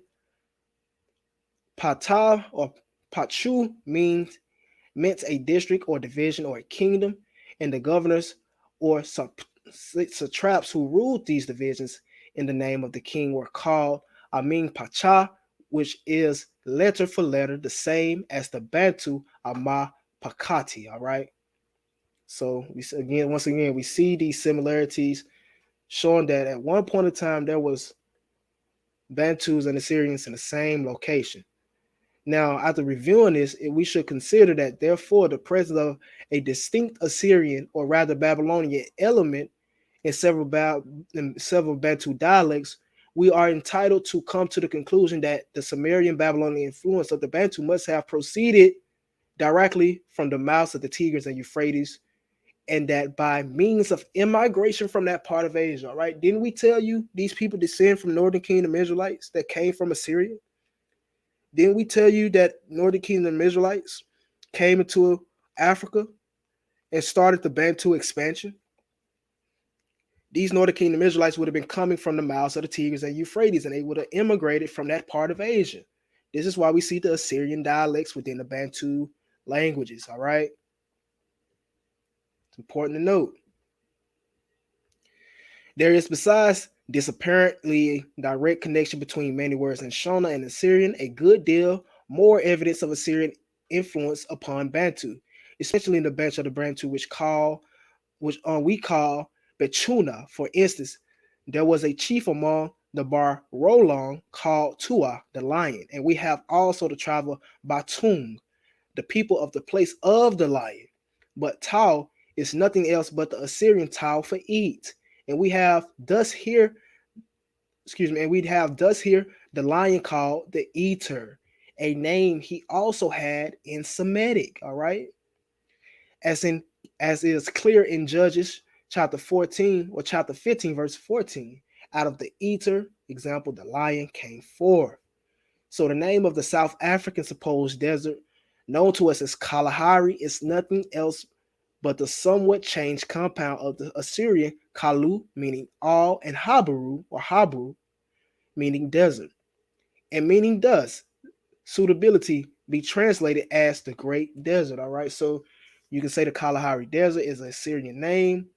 [SPEAKER 1] Pata or Pachu meant a district or division or a kingdom, and the governors or satraps who ruled these divisions in the name of the king were called Amin Pacha, which is letter for letter the same as the Bantu Ama Pakati. All right. So once again, we see these similarities showing that at one point in time there was Bantus and Assyrians in the same location. Now, after reviewing this, we should consider that, therefore, the presence of a distinct Assyrian, or rather Babylonian element in several Bantu dialects, we are entitled to come to the conclusion that the Sumerian Babylonian influence of the Bantu must have proceeded directly from the mouths of the Tigris and Euphrates, and that by means of immigration from that part of Asia. All right, didn't we tell you these people descend from Northern Kingdom Israelites that came from Assyria? Didn't we tell you that Northern Kingdom Israelites came into Africa and started the Bantu expansion? These Northern Kingdom Israelites would have been coming from the mouths of the Tigris and Euphrates, and they would have immigrated from that part of Asia. This is why we see the Assyrian dialects within the Bantu languages, all right? It's important to note. There is, besides this apparently direct connection between many words in Shona and Assyrian, a good deal more evidence of Assyrian influence upon Bantu, especially in the branch of the Bantu which we call Bechuna. For instance, there was a chief among the Bar Rolong called Tua, the lion, and we have also the tribe of Batung, the people of the place of the lion. But Tau is nothing else but the Assyrian Tau for eat. And we have thus here the lion called the eater, a name he also had in Semitic. All right, as is clear in Judges chapter 14 or chapter 15 verse 14. Out of the ether, example, the lion came forth. So the name of the South African supposed desert, known to us as Kalahari, is nothing else but the somewhat changed compound of the Assyrian Kalu, meaning all, and Habaru, or Habru, meaning desert, and meaning thus suitability be translated as the Great Desert. All right, so you can say the Kalahari Desert is an Assyrian name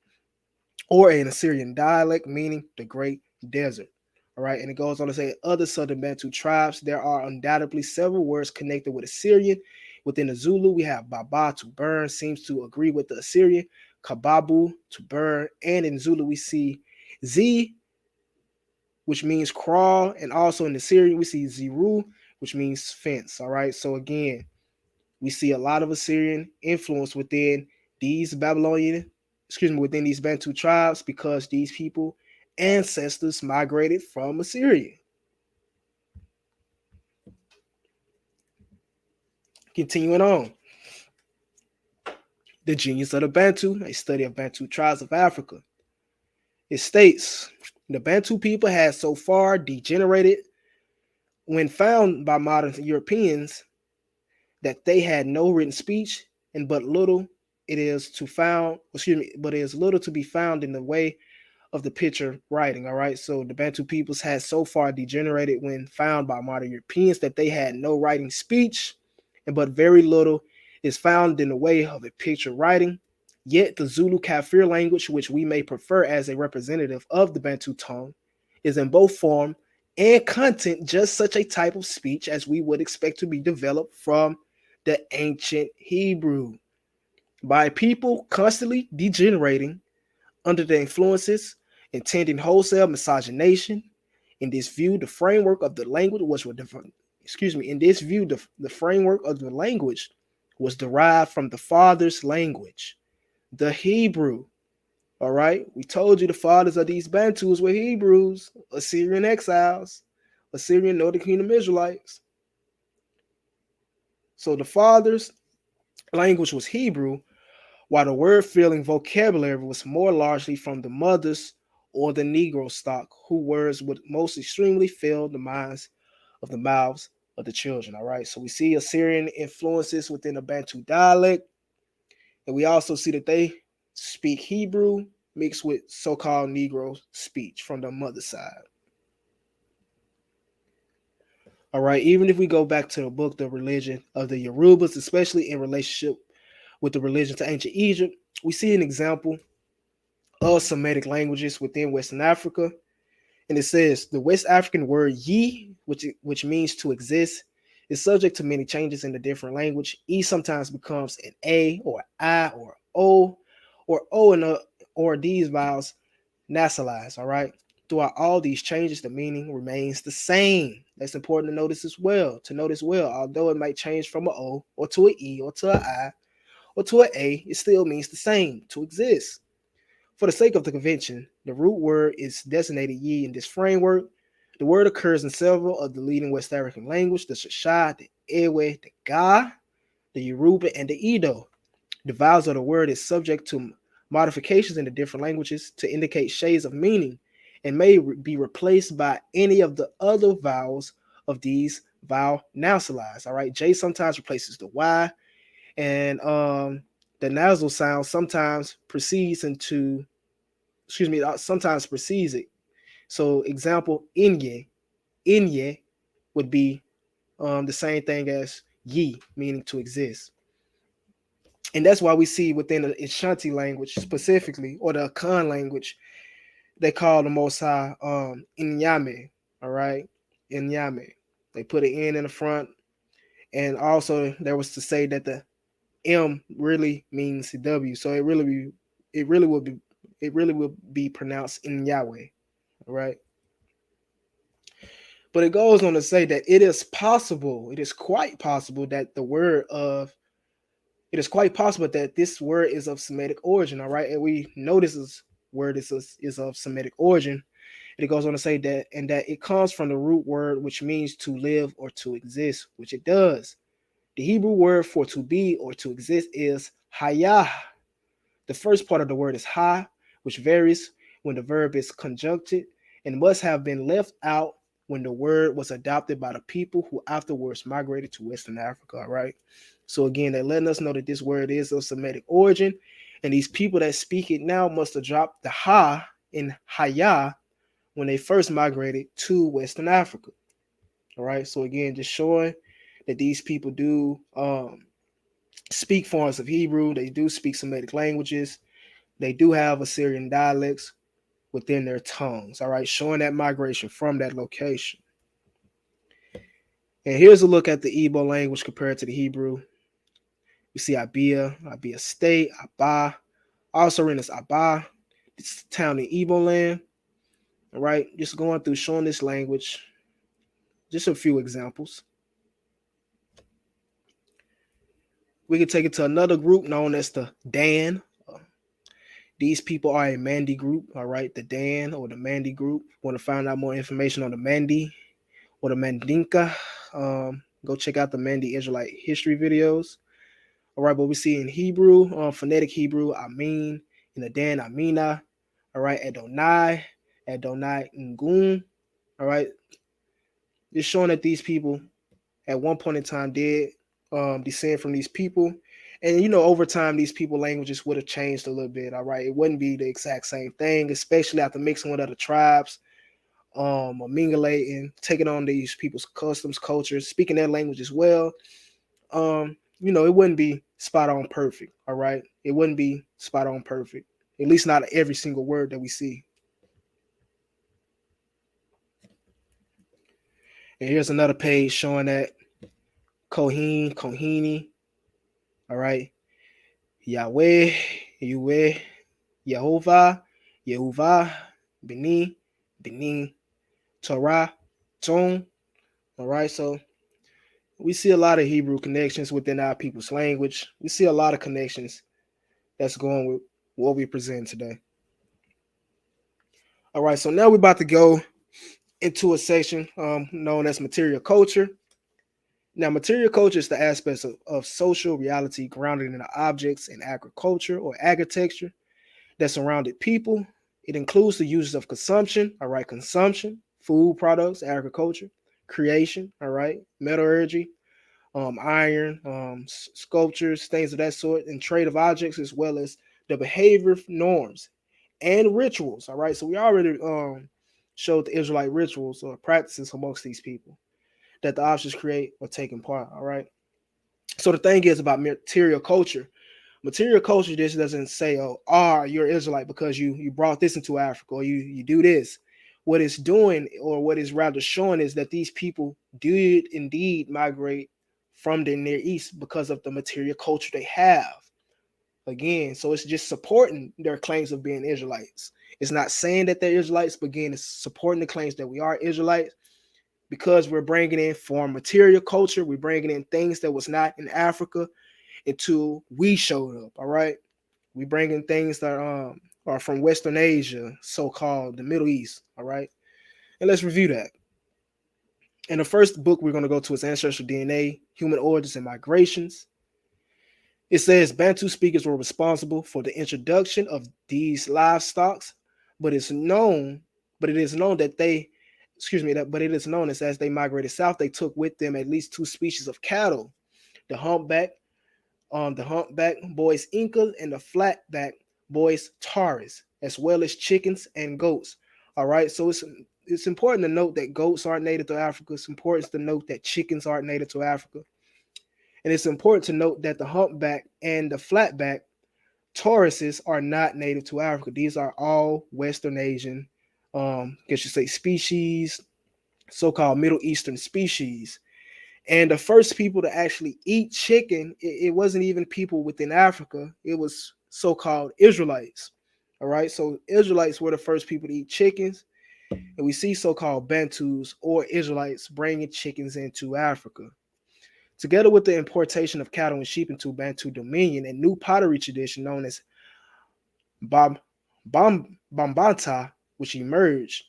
[SPEAKER 1] or an Assyrian dialect meaning the Great Desert. All right, and it goes on to say other southern Bantu tribes. There are undoubtedly several words connected with Assyrian. Within the Zulu, we have Baba, to burn, seems to agree with the Assyrian, Kababu, to burn, and in Zulu we see Z, which means crawl, and also in the Assyrian we see Ziru, which means fence. All right, so again, we see a lot of Assyrian influence within these within these Bantu tribes because these people ancestors migrated from Assyria. Continuing on, the genius of the Bantu, a study of Bantu tribes of Africa. It states the Bantu people had so far degenerated when found by modern Europeans that they had no written speech and but little it is to found, but it is little to be found in the way of the picture writing. All right, so the Bantu peoples had so far degenerated when found by modern Europeans that they had no writing speech, and but very little is found in the way of a picture writing. Yet the Zulu Kafir language, which we may prefer as a representative of the Bantu tongue, is in both form and content just such a type of speech as we would expect to be developed from the ancient Hebrew by people constantly degenerating under the influences, intending wholesale miscegenation. In this view, the framework of the language was in this view, the framework of the language was derived from the father's language, the Hebrew. All right, we told you the fathers of these Bantus were Hebrews, Assyrian exiles, Assyrian Northern Kingdom Israelites. So the father's language was Hebrew, while the word feeling vocabulary was more largely from the mothers or the Negro stock, whose words would most extremely fill the minds of the mouths of the children. All right, so we see Assyrian influences within the Bantu dialect, and we also see that they speak Hebrew mixed with so-called Negro speech from the mother side. All right, even if we go back to the book, The Religion of the Yorubas, especially in relationship with the religion to ancient Egypt, we see an example of Semitic languages within Western Africa. And it says the West African word ye, which means to exist, is subject to many changes in the different language. E sometimes becomes an A or I or O and or these vowels nasalized. All right. Throughout all these changes, the meaning remains the same. That's important to notice as well. Although it might change from an O or to an E or to an I or to an A, it still means the same, to exist. For the sake of the convention, the root word is designated ye in this framework. The word occurs in several of the leading West African languages, the Shasha, the Ewe, the Ga, the Yoruba, and the Edo. The vowels of the word is subject to modifications in the different languages to indicate shades of meaning and may be replaced by any of the other vowels of these vowel nasalized. All right, J sometimes replaces the Y, and the nasal sound sometimes sometimes precedes it. So example, inye would be the same thing as ye, meaning to exist. And that's why we see within the Ashanti language specifically, or the Akan language, they call the Most High Inyame, all right? Inyame. They put an N in the front. And also there was to say that the M really means W. So it really will be pronounced in Yahweh, right? But it goes on to say that it is quite possible that this word is of Semitic origin, all right? And we know this word is of Semitic origin. And it goes on to say that it comes from the root word which means to live or to exist, which it does. The Hebrew word for to be or to exist is hayah. The first part of the word is ha, which varies when the verb is conjuncted and must have been left out when the word was adopted by the people who afterwards migrated to Western Africa. All right. So again, they're letting us know that this word is of Semitic origin, and these people that speak it now must have dropped the ha in haya when they first migrated to Western Africa. All right. So again, just showing that these people do speak forms of Hebrew. They do speak Semitic languages. They do have Assyrian dialects within their tongues. All right. Showing that migration from that location. And here's a look at the Igbo language compared to the Hebrew. We see Abia, Abia State, Aba, also written as Aba. It's a town in Igbo land. All right. Just going through showing this language. Just a few examples. We can take it to another group known as the Dan. These people are a Mandi group, all right? The Dan or the Mandi group. Want to find out more information on the Mandi or the Mandinka? Go check out the Mandi Israelite history videos. All right, but we see in Hebrew, phonetic Hebrew, Amin. In the Dan, Amina. All right, Adonai, Adonai Ngun. All right, just showing that these people at one point in time did descend from these people. And, you know, over time, these people languages would have changed a little bit. All right. It wouldn't be the exact same thing, especially after mixing with other tribes, or mingling, taking on these people's customs, cultures, speaking their language as well. You know, it wouldn't be spot on perfect. All right. It wouldn't be spot on perfect, at least not every single word that we see. And here's another page showing that Kohen, Kohini. All right. Yahweh, Yahweh, Yehovah, Yehovah, Beni, Beni, Torah, Ton. All right, so we see a lot of Hebrew connections within our people's language. We see a lot of connections that's going with what we present today. All right, so now we're about to go into a section known as material culture. Now, material culture is the aspects of social reality grounded in the objects in agriculture or agritexture that surrounded people. It includes the uses of consumption, all right, consumption, food products, agriculture, creation, all right, metallurgy, iron, sculptures, things of that sort, and trade of objects, as well as the behavior norms and rituals, all right. So we already showed the Israelite rituals or practices amongst these people that the objects create or taking part, all right. So the thing is about material culture. Material culture just doesn't say, oh, you're Israelite because you brought this into Africa or you do this. What it's doing, or what is rather showing, is that these people did indeed migrate from the Near East because of the material culture they have. Again, so it's just supporting their claims of being Israelites. It's not saying that they're Israelites, but again, it's supporting the claims that we are Israelites because we're bringing in foreign material culture. We're bringing in things that was not in Africa until we showed up. All right, we bring in things that are from Western Asia, so-called the Middle East. All right, and let's review that. And the first book we're going to go to is Ancestral DNA, Human Origins and Migrations. It says Bantu speakers were responsible for the introduction of these livestock, but it is known that they, but it is known as they migrated south, they took with them at least two species of cattle, the humpback boys Inca and the flatback boys Taurus, as well as chickens and goats. All right, so it's important to note that goats aren't native to Africa. It's important to note that chickens aren't native to Africa. And it's important to note that the humpback and the flatback Tauruses are not native to Africa. These are all Western Asian, species, so-called Middle Eastern species. And the first people to actually eat chicken, it wasn't even people within Africa. It was so-called Israelites. All right, so Israelites were the first people to eat chickens. And we see so-called Bantus or Israelites bringing chickens into Africa. Together with the importation of cattle and sheep into Bantu dominion, a new pottery tradition known as Bambanta, which emerged.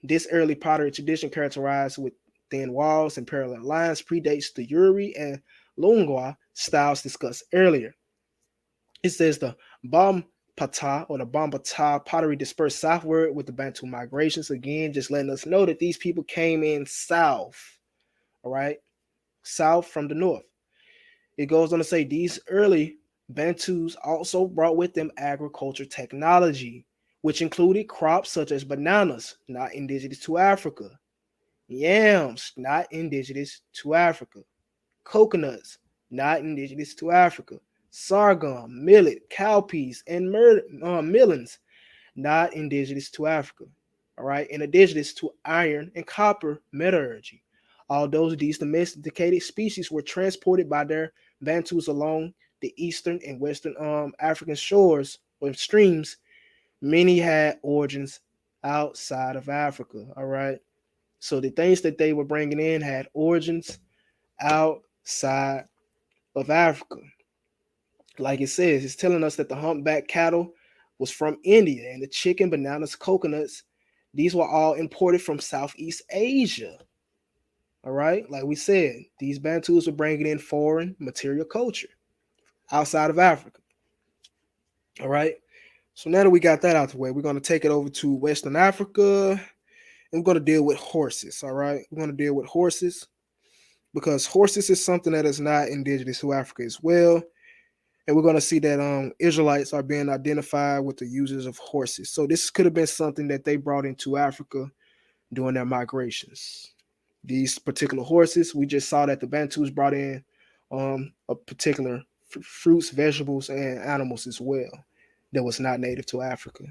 [SPEAKER 1] This early pottery tradition, characterized with thin walls and parallel lines, predates the Yuri and Longwa styles discussed earlier. It says the Pata or the Bambata pottery dispersed southward with the Bantu migrations. Again, just letting us know that these people came in south, all right, south from the north. It goes on to say these early Bantus also brought with them agriculture technology, which included crops such as bananas, not indigenous to Africa, yams, not indigenous to Africa, coconuts, not indigenous to Africa, sorghum, millet, cowpeas, and melons, not indigenous to Africa. All right, and indigenous to iron and copper metallurgy. Although these domesticated species were transported by their Bantus along the eastern and western African shores or streams, many had origins outside of Africa. All right, so the things that they were bringing in had origins outside of Africa. Like it says, it's telling us that the humpback cattle was from India, and the chicken, bananas, coconuts, these were all imported from Southeast Asia. All right, like we said, these Bantus were bringing in foreign material culture outside of Africa. All right, so now that we got that out the way, we're going to take it over to Western Africa, and we're going to deal with horses. All right, we're going to deal with horses because horses is something that is not indigenous to Africa as well. And we're going to see that Israelites are being identified with the users of horses. So this could have been something that they brought into Africa during their migrations. These particular horses, we just saw that the Bantus brought in a particular fruits, vegetables, and animals as well that was not native to Africa.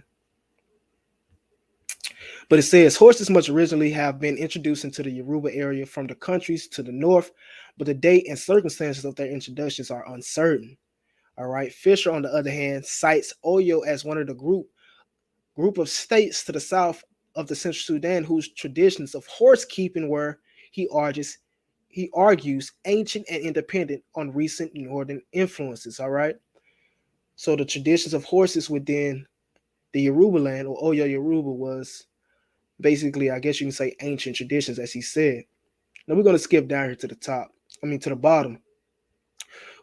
[SPEAKER 1] But it says horses must originally have been introduced into the Yoruba area from the countries to the north, but the date and circumstances of their introductions are uncertain. All right. Fisher, on the other hand, cites Oyo as one of the group of states to the south of the Central Sudan whose traditions of horse keeping were, he argues, ancient and independent on recent northern influences. All right. So the traditions of horses within the Yoruba land or Oyo Yoruba was basically, I guess you can say, ancient traditions, as he said. Now we're going to skip down here to the bottom,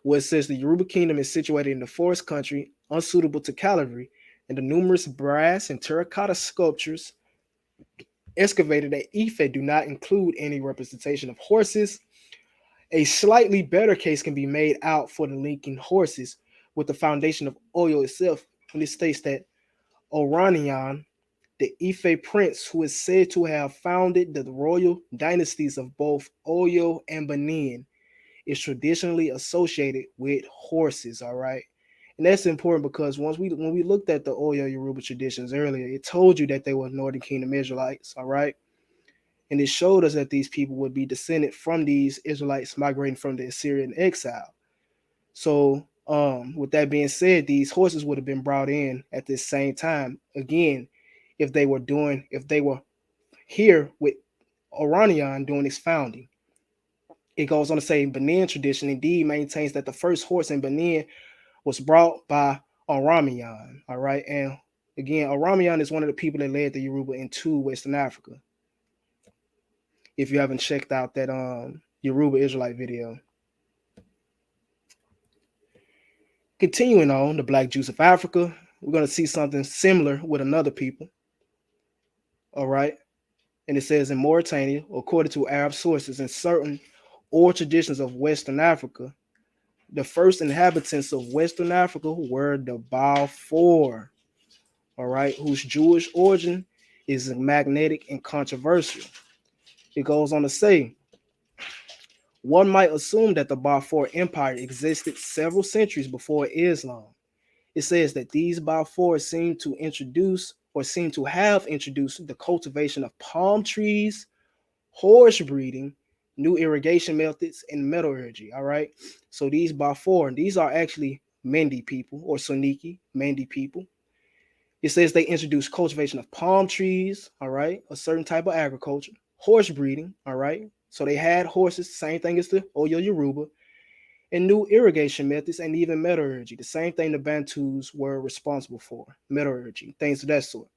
[SPEAKER 1] where it says the Yoruba kingdom is situated in the forest country, unsuitable to cavalry, and the numerous brass and terracotta sculptures excavated at Ife do not include any representation of horses. A slightly better case can be made out for the linking horses with the foundation of Oyo itself, when it states that Oranian, the Ife prince who is said to have founded the royal dynasties of both Oyo and Benin, is traditionally associated with horses. All right, and that's important because when we looked at the Oyo Yoruba traditions earlier, it told you that they were Northern Kingdom Israelites. All right, and it showed us that these people would be descended from these Israelites migrating from the Assyrian exile. So with that being said, these horses would have been brought in at this same time again if they were here with Oranian during its founding. It goes on to say Benin tradition indeed maintains that the first horse in Benin was brought by Aramian. All right. And again, Aramian is one of the people that led the Yoruba into Western Africa. If you haven't checked out that Yoruba Israelite video. Continuing on, the Black Jews of Africa, we're going to see something similar with another people. All right. And it says in Mauritania, according to Arab sources and certain oral traditions of Western Africa, the first inhabitants of Western Africa were the Balfour, all right, whose Jewish origin is magnetic and controversial. It goes on to say, one might assume that the Balfour Empire existed several centuries before Islam. It says that these Balfour seem to have introduced the cultivation of palm trees, horse breeding, new irrigation methods, and metallurgy. All right. So these Balfour, these are actually Mendi people or Soniki, Mendi people. It says they introduced cultivation of palm trees, all right, a certain type of agriculture, horse breeding, all right. So they had horses, same thing as the Oyo Yoruba, and new irrigation methods and even metallurgy, the same thing the Bantus were responsible for, metallurgy, things of that sort.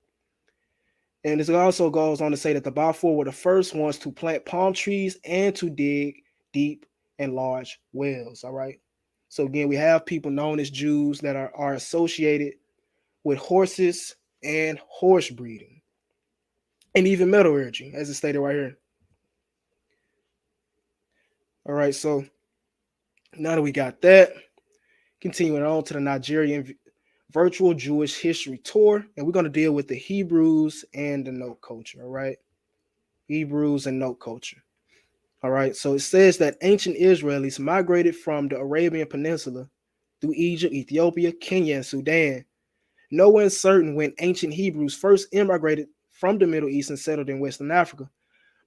[SPEAKER 1] And this also goes on to say that the Balfour were the first ones to plant palm trees and to dig deep and large wells. All right. So again, we have people known as Jews that are associated with horses and horse breeding, and even metallurgy, as it's stated right here. All right, so now that we got that, continuing on to the Nigerian virtual Jewish history tour, and we're going to deal with the Hebrews and the note culture. All right, Hebrews and note culture. All right, so it says that ancient Israelis migrated from the Arabian Peninsula through Egypt, Ethiopia, Kenya, and Sudan. No one is certain when ancient Hebrews first immigrated from the Middle East and settled in Western Africa,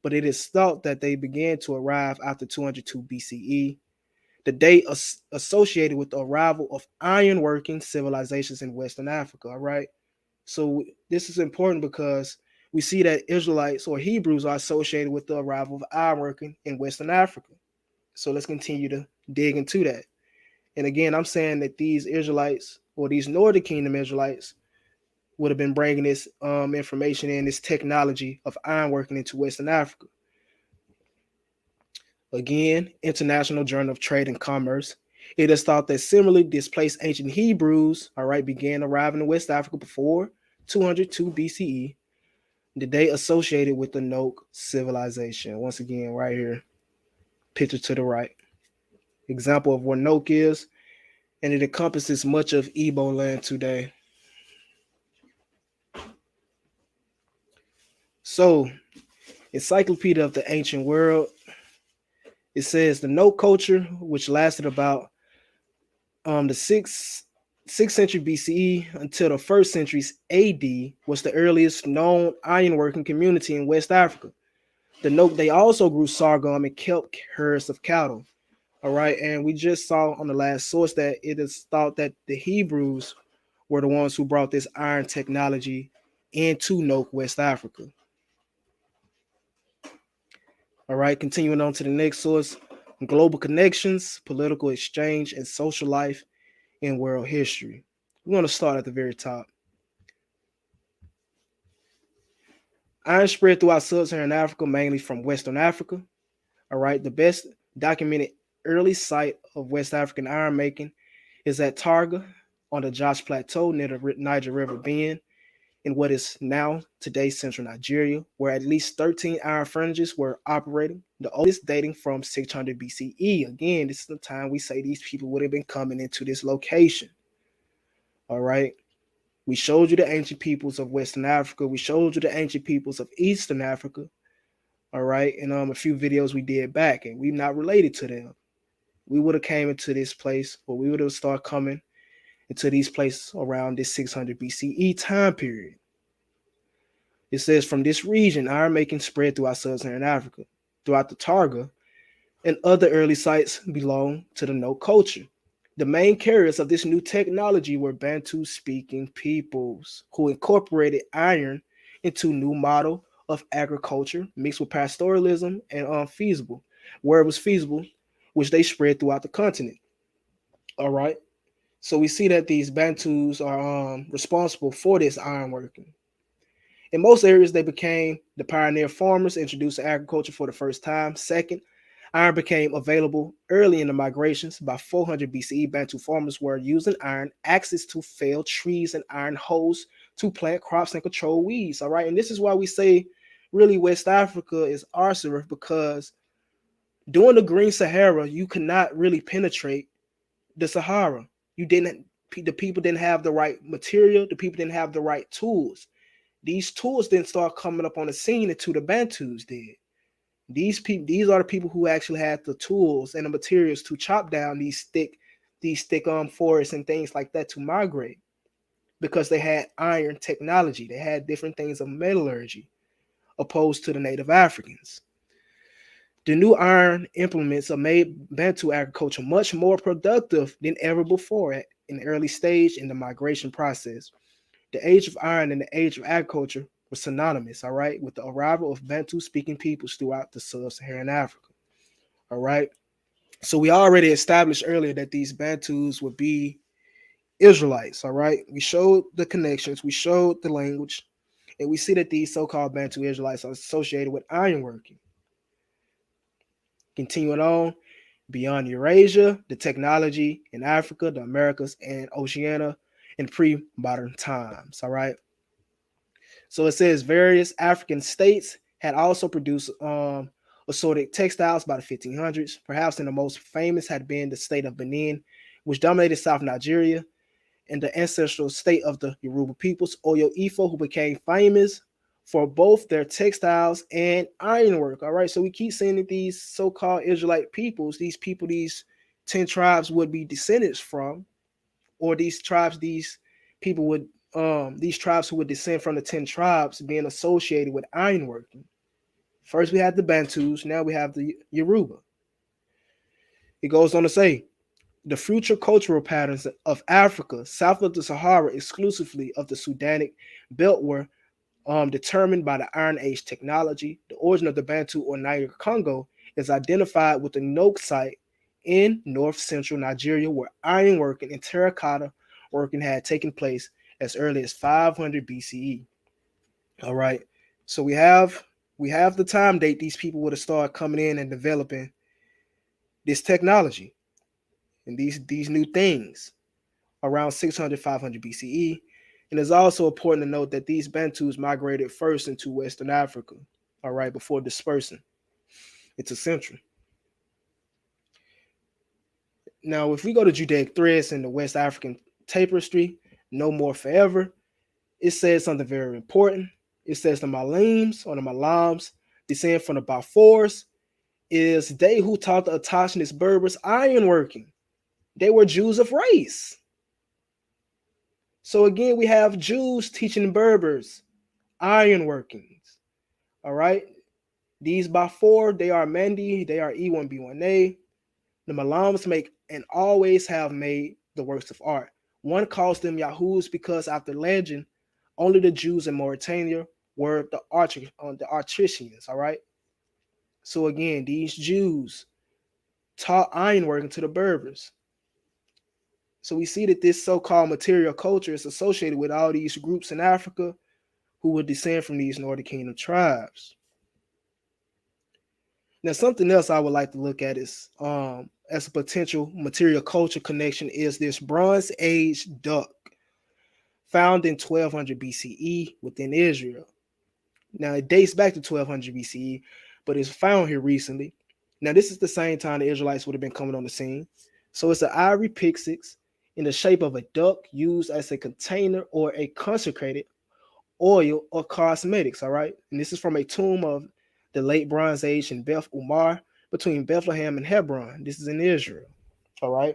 [SPEAKER 1] but it is thought that they began to arrive after 202 BCE, the date associated with the arrival of iron-working civilizations in Western Africa. All right, so this is important because we see that Israelites or Hebrews are associated with the arrival of ironworking in Western Africa. So let's continue to dig into that. And again, I'm saying that these Israelites or these Northern Kingdom Israelites would have been bringing this information and this technology of ironworking into Western Africa. Again, International Journal of Trade and Commerce. It is thought that similarly displaced ancient Hebrews, all right, began arriving in West Africa before 202 BCE, the day associated with the Noak civilization. Once again, right here, picture to the right. Example of what Noak is, and it encompasses much of Igbo land today. So, Encyclopedia of the Ancient World, it says the Noak culture, which lasted about the 6th century BCE until the 1st century AD, was the earliest known ironworking community in West Africa. The Noak, they also grew sorghum and kept herds of cattle. All right, and we just saw on the last source that it is thought that the Hebrews were the ones who brought this iron technology into Noak, West Africa. All right, continuing on to the next source, global connections, political exchange, and social life in world history. We're going to start at the very top. Iron spread throughout sub-Saharan Africa, mainly from Western Africa. All right, the best documented early site of West African iron making is at Targa on the Josh Plateau near the Niger River Bend in what is now today central Nigeria, where at least 13 iron furnaces were operating, the oldest dating from 600 BCE. Again, this is the time we say these people would have been coming into this location. All right. We showed you the ancient peoples of Western Africa. We showed you the ancient peoples of Eastern Africa. All right. And a few videos we did back, and we're not related to them. We would have came into this place, or we would have started coming into these places around this 600 BCE time period. It says from this region, iron making spread throughout sub-Saharan Africa, throughout the Targa, and other early sites belong to the No culture. The main carriers of this new technology were Bantu-speaking peoples who incorporated iron into new model of agriculture mixed with pastoralism and feasible, where it was feasible, which they spread throughout the continent. All right. So we see that these Bantus are responsible for this ironworking. In most areas, they became the pioneer farmers, introduced agriculture for the first time. Second, iron became available early in the migrations. By 400 BCE, Bantu farmers were using iron axes to fell trees and iron hoes to plant crops and control weeds. All right, and this is why we say really West Africa is arsenic, because during the Green Sahara, you could not really penetrate the Sahara. The people didn't have the right material. The people didn't have the right tools. These tools didn't start coming up on the scene until the Bantus did. These are the people who actually had the tools and the materials to chop down these thick forests and things like that to migrate, because they had iron technology. They had different things of metallurgy, opposed to the native Africans. The new iron implements have made Bantu agriculture much more productive than ever before in the early stage in the migration process. The age of iron and the age of agriculture were synonymous, all right, with the arrival of Bantu-speaking peoples throughout the sub-Saharan Africa, all right? So we already established earlier that these Bantus would be Israelites, all right? We showed the connections, we showed the language, and we see that these so-called Bantu Israelites are associated with ironworking. Continuing on, beyond Eurasia, the technology in Africa, the Americas, and Oceania, in pre-modern times. All right. So it says various African states had also produced assorted textiles by the 1500s. Perhaps the most famous had been the state of Benin, which dominated South Nigeria, and the ancestral state of the Yoruba peoples, Oyo Ifo, who became famous for both their textiles and ironwork. All right, so we keep seeing that these so-called Israelite peoples, these 10 tribes would be descendants from, or these tribes, these people would, these tribes who would descend from the 10 tribes being associated with ironworking. First we had the Bantus, now we have the Yoruba. It goes on to say, the future cultural patterns of Africa, south of the Sahara, exclusively of the Sudanic belt, were determined by the Iron Age technology. The origin of the Bantu or Niger Congo is identified with the Nok site in north-central Nigeria, where ironworking and terracotta working had taken place as early as 500 BCE. All right, so we have the time date these people would have started coming in and developing this technology and these new things around 600, 500 BCE. And it's also important to note that these Bantus migrated first into Western Africa, all right, before dispersing into Central. Now, if we go to Judaic threads in the West African tapestry, No More Forever, it says something very important. It says the Malims or the Malams descend from the Balfours is they who taught the autochthonous Berbers ironworking. They were Jews of race. So again, we have Jews teaching Berbers ironworkings. All right. These Balfour, they are Mandi, they are E1B1A. The Malams make and always have made the works of art. One calls them Yahoos because after legend, only the Jews in Mauritania were the Artricians, all right? So again, these Jews taught ironworking to the Berbers. So we see that this so-called material culture is associated with all these groups in Africa who would descend from these Northern Kingdom tribes. Now, something else I would like to look at is as a potential material culture connection is this Bronze Age duck found in 1200 BCE within Israel. Now, it dates back to 1200 BCE, but it's found here recently. Now, this is the same time the Israelites would have been coming on the scene. So it's an ivory pyxis in the shape of a duck used as a container or a consecrated oil or cosmetics, all right? And this is from a tomb of the late Bronze Age in Beth Umar between Bethlehem and Hebron. This is in Israel, all right?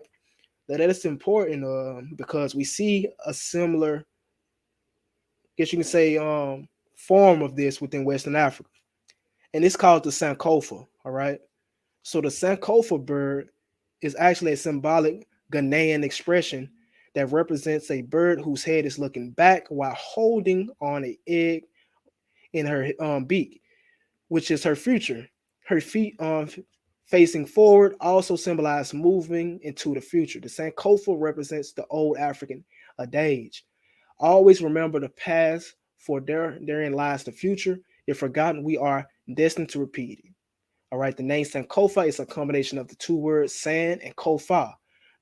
[SPEAKER 1] Now, that is important because we see a similar, I guess you can say, form of this within Western Africa. And it's called the Sankofa, all right? So the Sankofa bird is actually a symbolic Ghanaian expression that represents a bird whose head is looking back while holding on an egg in her beak, which is her future. Her feet facing forward also symbolize moving into the future. The Sankofa represents the old African adage. Always remember the past, for therein lies the future. If forgotten, we are destined to repeat it. All right, the name Sankofa is a combination of the two words San and Kofa.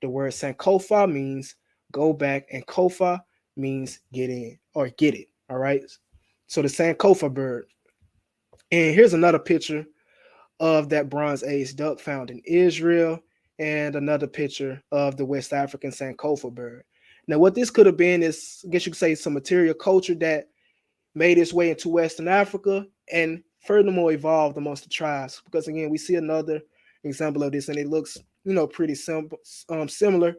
[SPEAKER 1] The word Sankofa means go back, and Kofa means get in or get it. All right, so the Sankofa bird. And here's another picture of that Bronze Age duck found in Israel, and another picture of the West African Sankofa bird. Now, what this could have been is, I guess you could say, some material culture that made its way into Western Africa and furthermore evolved amongst the tribes. Because again, we see another example of this, and it looks, pretty similar,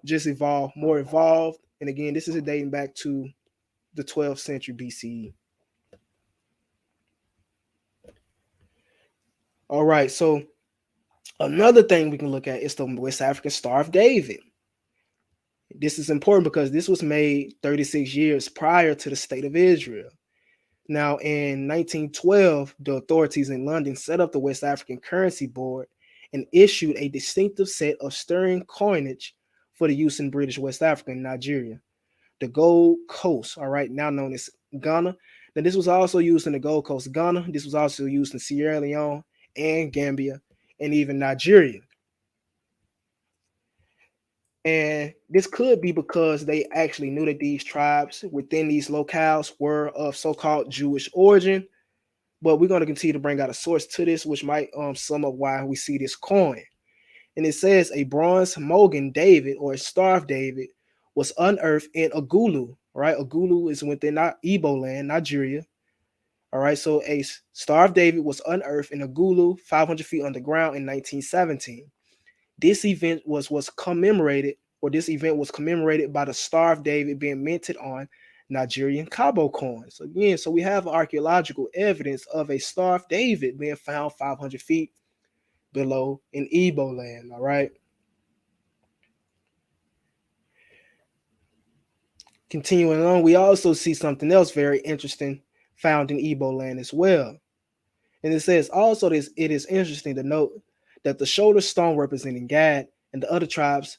[SPEAKER 1] just more evolved. And again, this is dating back to the 12th century BCE. All right, so another thing we can look at is the West African Star of David. This is important because this was made 36 years prior to the state of Israel. Now, in 1912, the authorities in London set up the West African Currency Board and issued a distinctive set of sterling coinage for the use in British West Africa and Nigeria. The Gold Coast, all right, now known as Ghana. Now, this was also used in the Gold Coast, Ghana. This was also used in Sierra Leone and Gambia and even Nigeria. And this could be because they actually knew that these tribes within these locales were of so-called Jewish origin. But we're going to continue to bring out a source to this, which might sum up why we see this coin. And it says a bronze Mogan David or a Star of David was unearthed in Agulu. Right, Agulu is within Igbo land, Nigeria. All right, so a Star of David was unearthed in Agulu, 500 feet underground in 1917. This event was commemorated, or this event was commemorated by the Star of David being minted on Nigerian Cabo coins. Again, so we have archaeological evidence of a Star of David being found 500 feet below in Igbo land. All right. Continuing on, we also see something else very interesting found in Igbo land as well. And it says also it is interesting to note that the shoulder stone representing Gad and the other tribes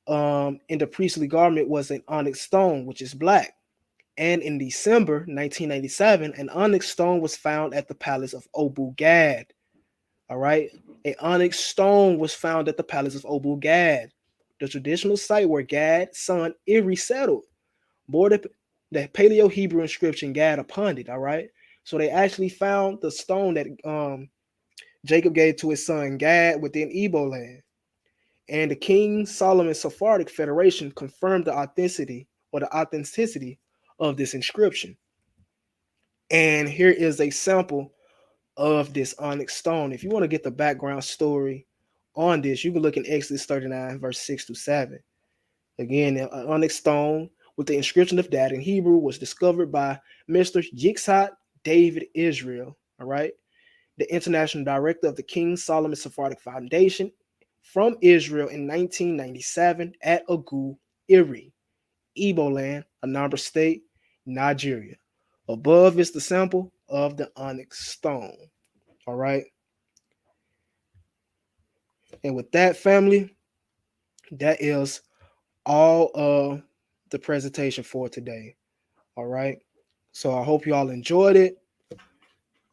[SPEAKER 1] in the priestly garment was an onyx stone, which is black. And in December 1997, an onyx stone was found at the palace of Obu Gad. All right. An onyx stone was found at the palace of Obu Gad, the traditional site where Gad's son Iri settled, bore the Paleo-Hebrew inscription Gad upon it. All right. So they actually found the stone that Jacob gave to his son Gad within Igbo land. And the King Solomon Sephardic Federation confirmed the authenticity of this inscription. And here is a sample of this onyx stone. If you want to get the background story on this, you can look in Exodus 39, verse 6 to 7. Again, an onyx stone with the inscription of that in Hebrew was discovered by Mr. Yitzhak David Israel, all right, the international director of the King Solomon Sephardic Foundation from Israel in 1997 at Agu Iri, Igbo land, Anambra State, Nigeria. Above is the sample of the onyx stone. All right. And with that, family, that is all of the presentation for today. All right. So I hope you all enjoyed it.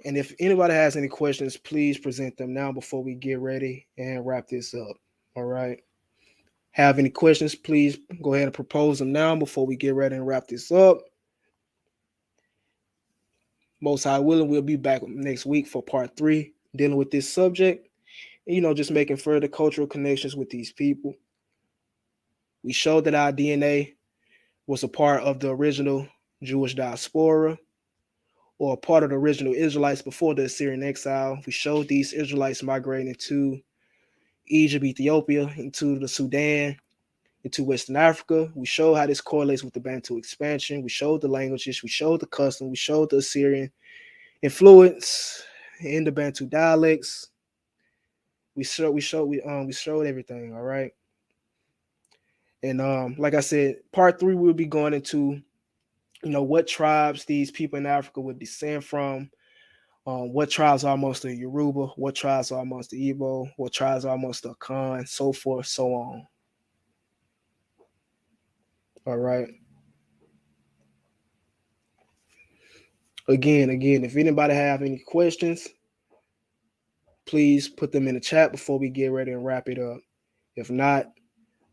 [SPEAKER 1] And if anybody has any questions, please present them now before we get ready and wrap this up. All right. Have any questions, please go ahead and propose them now before we get ready and wrap this up. Most High willing, we'll be back next week for part 3, dealing with this subject. And, just making further cultural connections with these people. We showed that our DNA was a part of the original Jewish diaspora, or a part of the original Israelites before the Assyrian exile. We showed these Israelites migrating to Egypt, Ethiopia, into the Sudan, into Western Africa. We showed how this correlates with the Bantu expansion. We showed the languages. We showed the custom. We showed the Assyrian influence in the Bantu dialects. We showed everything. All right. And like I said, part 3 we'll be going into, what tribes these people in Africa would descend from. What tribes are amongst the Yoruba, what tribes are amongst the Igbo, what tribes are amongst the Khan, so forth, so on. All right. Again, if anybody have any questions, please put them in the chat before we get ready and wrap it up. If not,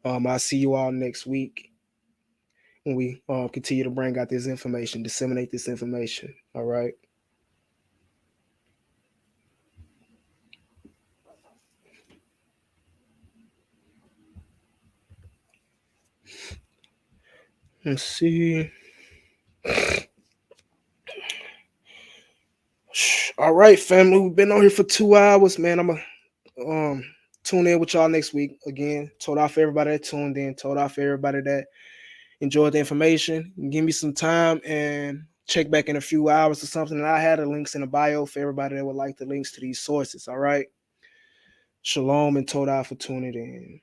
[SPEAKER 1] I'll see you all next week when we continue to bring out this information, disseminate this information. All right. Let's see. All right, family. We've been on here for 2 hours, man. I'm gonna tune in with y'all next week. Again, told off everybody that tuned in, told off everybody that enjoyed the information. Give me some time and check back in a few hours or something. And I had the links in the bio for everybody that would like the links to these sources. All right. Shalom and told out for tuning in.